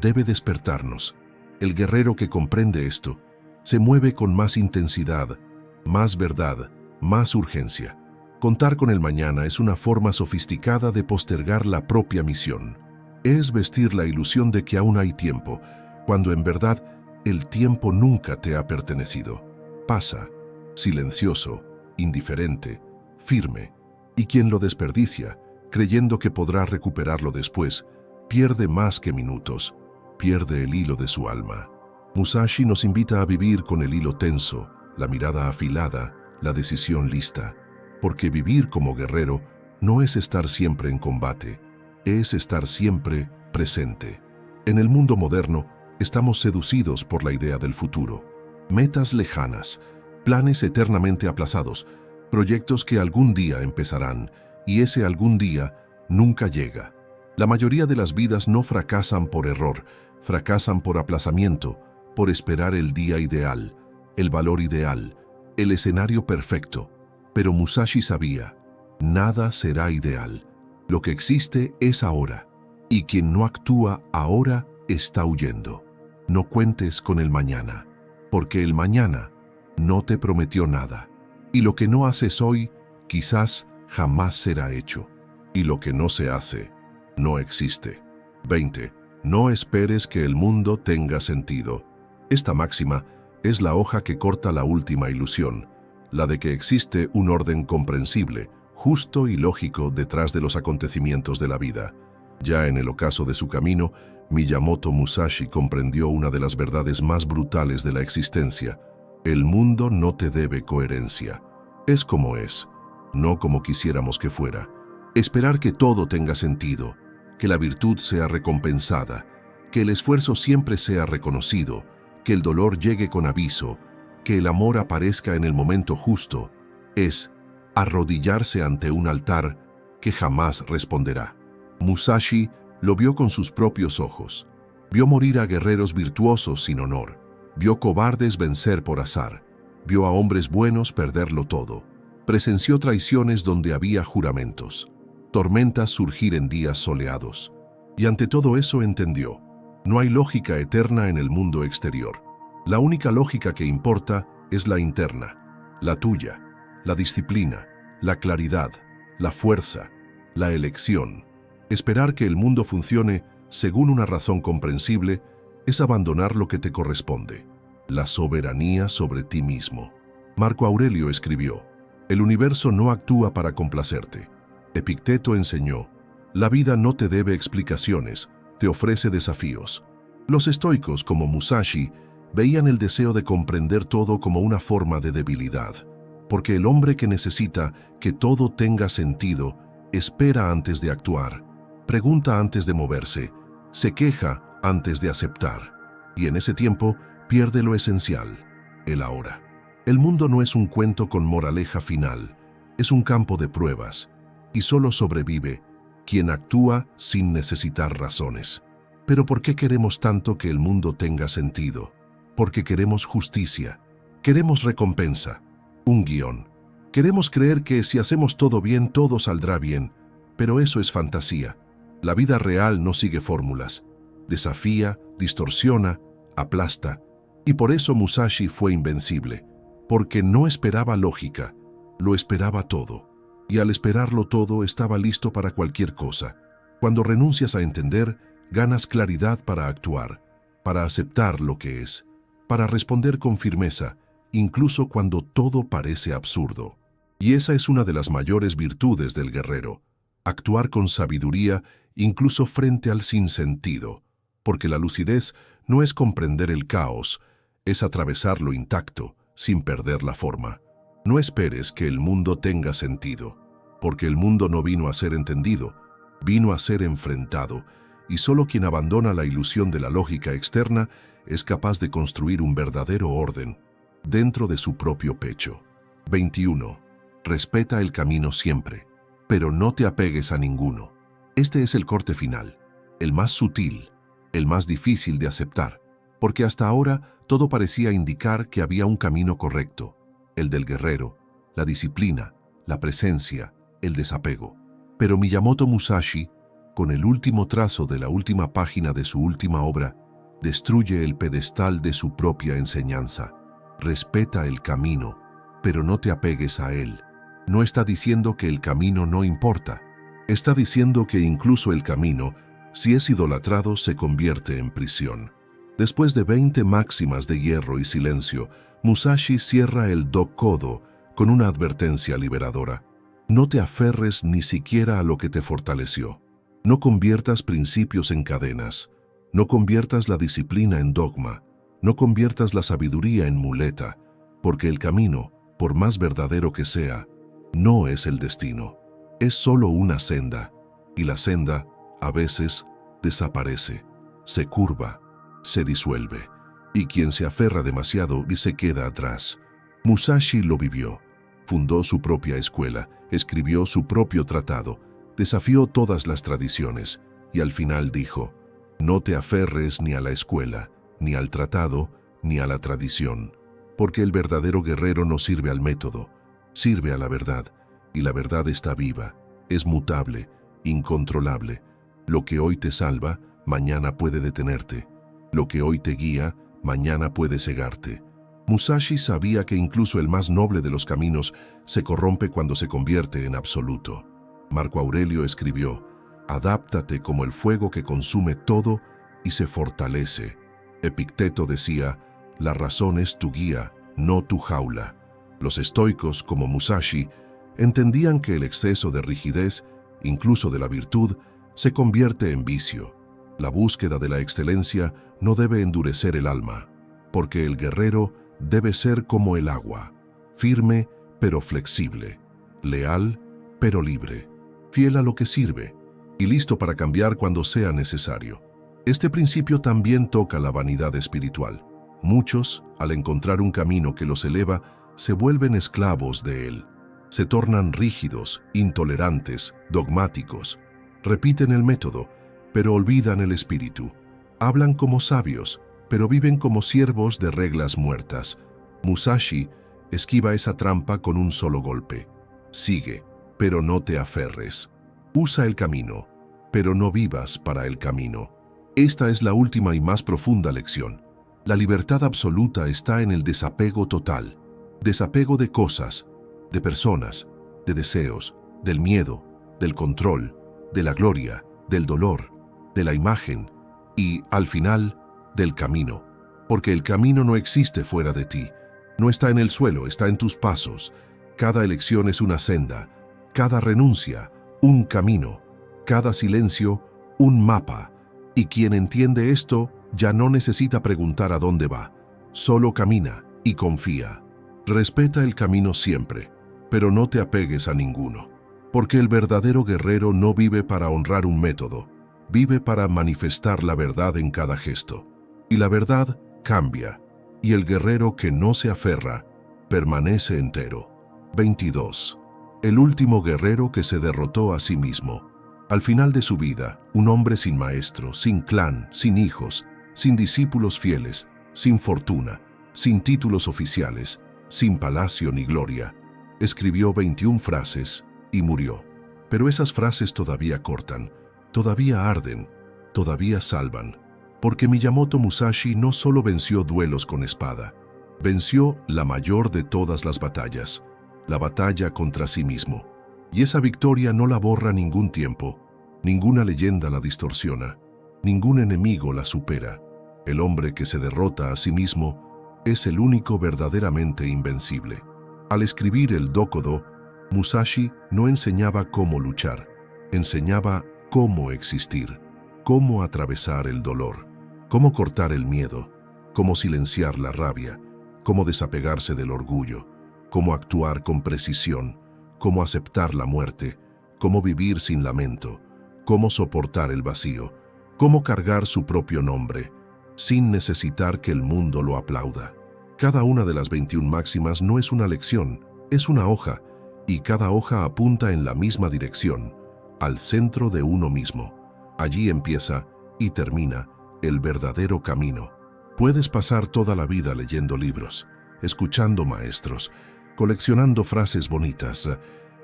debe despertarnos. El guerrero que comprende esto se mueve con más intensidad, más verdad, más urgencia. Contar con el mañana es una forma sofisticada de postergar la propia misión. Es vestir la ilusión de que aún hay tiempo, cuando en verdad el tiempo nunca te ha pertenecido. Pasa, silencioso, indiferente, firme, y quien lo desperdicia, creyendo que podrá recuperarlo después, pierde más que minutos, pierde el hilo de su alma. Musashi nos invita a vivir con el hilo tenso, la mirada afilada, la decisión lista, porque vivir como guerrero no es estar siempre en combate, es estar siempre presente. En el mundo moderno, estamos seducidos por la idea del futuro. Metas lejanas, planes eternamente aplazados, proyectos que algún día empezarán, y ese algún día nunca llega. La mayoría de las vidas no fracasan por error, fracasan por aplazamiento, por esperar el día ideal, el valor ideal, el escenario perfecto. Pero Musashi sabía, nada será ideal. Lo que existe es ahora, y quien no actúa ahora está huyendo. No cuentes con el mañana, porque el mañana no te prometió nada. Y lo que no haces hoy, quizás jamás será hecho. Y lo que no se hace, no existe. 20. No esperes que el mundo tenga sentido. Esta máxima es la hoja que corta la última ilusión, la de que existe un orden comprensible, justo y lógico detrás de los acontecimientos de la vida. Ya en el ocaso de su camino, Miyamoto Musashi comprendió una de las verdades más brutales de la existencia. El mundo no te debe coherencia. Es como es, no como quisiéramos que fuera. Esperar que todo tenga sentido, que la virtud sea recompensada, que el esfuerzo siempre sea reconocido, que el dolor llegue con aviso, que el amor aparezca en el momento justo, es arrodillarse ante un altar que jamás responderá. Musashi lo vio con sus propios ojos. Vio morir a guerreros virtuosos sin honor. Vio cobardes vencer por azar. Vio a hombres buenos perderlo todo. Presenció traiciones donde había juramentos. Tormentas surgir en días soleados. Y ante todo eso entendió: no hay lógica eterna en el mundo exterior. La única lógica que importa es la interna, la tuya, la disciplina, la claridad, la fuerza, la elección. Esperar que el mundo funcione según una razón comprensible es abandonar lo que te corresponde, la soberanía sobre ti mismo. Marco Aurelio escribió: el universo no actúa para complacerte. Epicteto enseñó: la vida no te debe explicaciones, te ofrece desafíos. Los estoicos, como Musashi, veían el deseo de comprender todo como una forma de debilidad, porque el hombre que necesita que todo tenga sentido espera antes de actuar, pregunta antes de moverse, se queja antes de aceptar, y en ese tiempo pierde lo esencial, el ahora. El mundo no es un cuento con moraleja final, es un campo de pruebas, y solo sobrevive quien actúa sin necesitar razones. Pero ¿por qué queremos tanto que el mundo tenga sentido? Porque queremos justicia, queremos recompensa, un guión. Queremos creer que si hacemos todo bien, todo saldrá bien, pero eso es fantasía. La vida real no sigue fórmulas. Desafía, distorsiona, aplasta. Y por eso Musashi fue invencible, porque no esperaba lógica, lo esperaba todo. Y al esperarlo todo estaba listo para cualquier cosa. Cuando renuncias a entender, ganas claridad para actuar, para aceptar lo que es, para responder con firmeza, incluso cuando todo parece absurdo. Y esa es una de las mayores virtudes del guerrero, actuar con sabiduría incluso frente al sinsentido, porque la lucidez no es comprender el caos, es atravesarlo intacto, sin perder la forma. No esperes que el mundo tenga sentido, porque el mundo no vino a ser entendido, vino a ser enfrentado, y solo quien abandona la ilusión de la lógica externa es capaz de construir un verdadero orden dentro de su propio pecho. 21. Respeta el camino siempre, pero no te apegues a ninguno. Este es el corte final, el más sutil, el más difícil de aceptar, porque hasta ahora todo parecía indicar que había un camino correcto, el del guerrero, la disciplina, la presencia, el desapego. Pero Miyamoto Musashi, con el último trazo de la última página de su última obra, destruye el pedestal de su propia enseñanza. Respeta el camino, pero no te apegues a él. No está diciendo que el camino no importa. Está diciendo que incluso el camino, si es idolatrado, se convierte en prisión. Después de 20 máximas de hierro y silencio, Musashi cierra el Dokodo con una advertencia liberadora. No te aferres ni siquiera a lo que te fortaleció. No conviertas principios en cadenas. No conviertas la disciplina en dogma. No conviertas la sabiduría en muleta, porque el camino, por más verdadero que sea, no es el destino. Es solo una senda, y la senda, a veces, desaparece, se curva, se disuelve, y quien se aferra demasiado y se queda atrás. Musashi lo vivió. Fundó su propia escuela, escribió su propio tratado, desafió todas las tradiciones, y al final dijo: no te aferres ni a la escuela, ni al tratado, ni a la tradición, porque el verdadero guerrero no sirve al método, sirve a la verdad, y la verdad está viva, es mutable, incontrolable. Lo que hoy te salva, mañana puede detenerte. Lo que hoy te guía, mañana puede cegarte. Musashi sabía que incluso el más noble de los caminos se corrompe cuando se convierte en absoluto. Marco Aurelio escribió: adáptate como el fuego que consume todo y se fortalece. Epicteto decía: la razón es tu guía, no tu jaula. Los estoicos, como Musashi, entendían que el exceso de rigidez, incluso de la virtud, se convierte en vicio. La búsqueda de la excelencia no debe endurecer el alma, porque el guerrero debe ser como el agua, firme pero flexible, leal pero libre, fiel a lo que sirve y listo para cambiar cuando sea necesario. Este principio también toca la vanidad espiritual. Muchos, al encontrar un camino que los eleva, se vuelven esclavos de él. Se tornan rígidos, intolerantes, dogmáticos. Repiten el método, pero olvidan el espíritu. Hablan como sabios, pero viven como siervos de reglas muertas. Musashi esquiva esa trampa con un solo golpe. Sigue, pero no te aferres. Usa el camino, pero no vivas para el camino. Esta es la última y más profunda lección. La libertad absoluta está en el desapego total. Desapego de cosas, de personas, de deseos, del miedo, del control, de la gloria, del dolor, de la imagen y, al final, del camino. Porque el camino no existe fuera de ti. No está en el suelo, está en tus pasos. Cada elección es una senda, cada renuncia, un camino, cada silencio, un mapa. Y quien entiende esto ya no necesita preguntar a dónde va, solo camina y confía. Respeta el camino siempre, pero no te apegues a ninguno, porque el verdadero guerrero no vive para honrar un método, vive para manifestar la verdad en cada gesto. Y la verdad cambia, y el guerrero que no se aferra, permanece entero. 22. El último guerrero que se derrotó a sí mismo. Al final de su vida, un hombre sin maestro, sin clan, sin hijos, sin discípulos fieles, sin fortuna, sin títulos oficiales, sin palacio ni gloria, escribió 21 frases y murió. Pero esas frases todavía cortan, todavía arden, todavía salvan, porque Miyamoto Musashi no solo venció duelos con espada, venció la mayor de todas las batallas, la batalla contra sí mismo. Y esa victoria no la borra ningún tiempo, ninguna leyenda la distorsiona, ningún enemigo la supera. El hombre que se derrota a sí mismo es el único verdaderamente invencible. Al escribir el Dokodo, Musashi no enseñaba cómo luchar, enseñaba cómo existir, cómo atravesar el dolor, cómo cortar el miedo, cómo silenciar la rabia, cómo desapegarse del orgullo, cómo actuar con precisión, cómo aceptar la muerte, cómo vivir sin lamento, cómo soportar el vacío, cómo cargar su propio nombre, sin necesitar que el mundo lo aplauda. Cada una de las 21 máximas no es una lección, es una hoja, y cada hoja apunta en la misma dirección, al centro de uno mismo. Allí empieza y termina el verdadero camino. Puedes pasar toda la vida leyendo libros, escuchando maestros, coleccionando frases bonitas,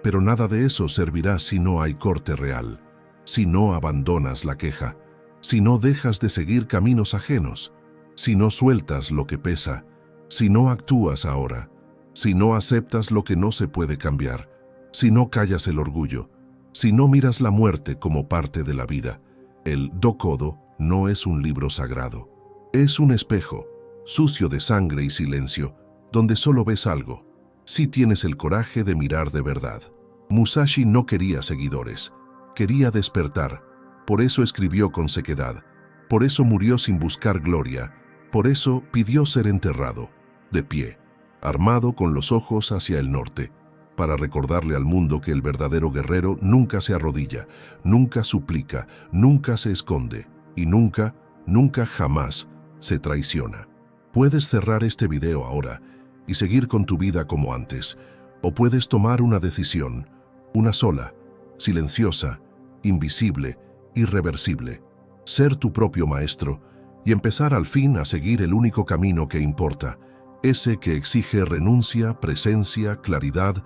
pero nada de eso servirá si no hay corte real, si no abandonas la queja, si no dejas de seguir caminos ajenos, si no sueltas lo que pesa, si no actúas ahora, si no aceptas lo que no se puede cambiar, si no callas el orgullo, si no miras la muerte como parte de la vida. El Dokodo no es un libro sagrado. Es un espejo, sucio de sangre y silencio, donde solo ves algo, si tienes el coraje de mirar de verdad. Musashi no quería seguidores, quería despertar. Por eso escribió con sequedad, por eso murió sin buscar gloria, por eso pidió ser enterrado, de pie, armado con los ojos hacia el norte, para recordarle al mundo que el verdadero guerrero nunca se arrodilla, nunca suplica, nunca se esconde y nunca, nunca jamás se traiciona. Puedes cerrar este video ahora y seguir con tu vida como antes, o puedes tomar una decisión, una sola, silenciosa, invisible, irreversible, ser tu propio maestro y empezar al fin a seguir el único camino que importa, ese que exige renuncia, presencia, claridad,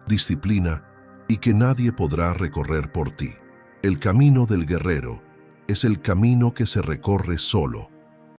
disciplina y que nadie podrá recorrer por ti. El camino del guerrero es el camino que se recorre solo,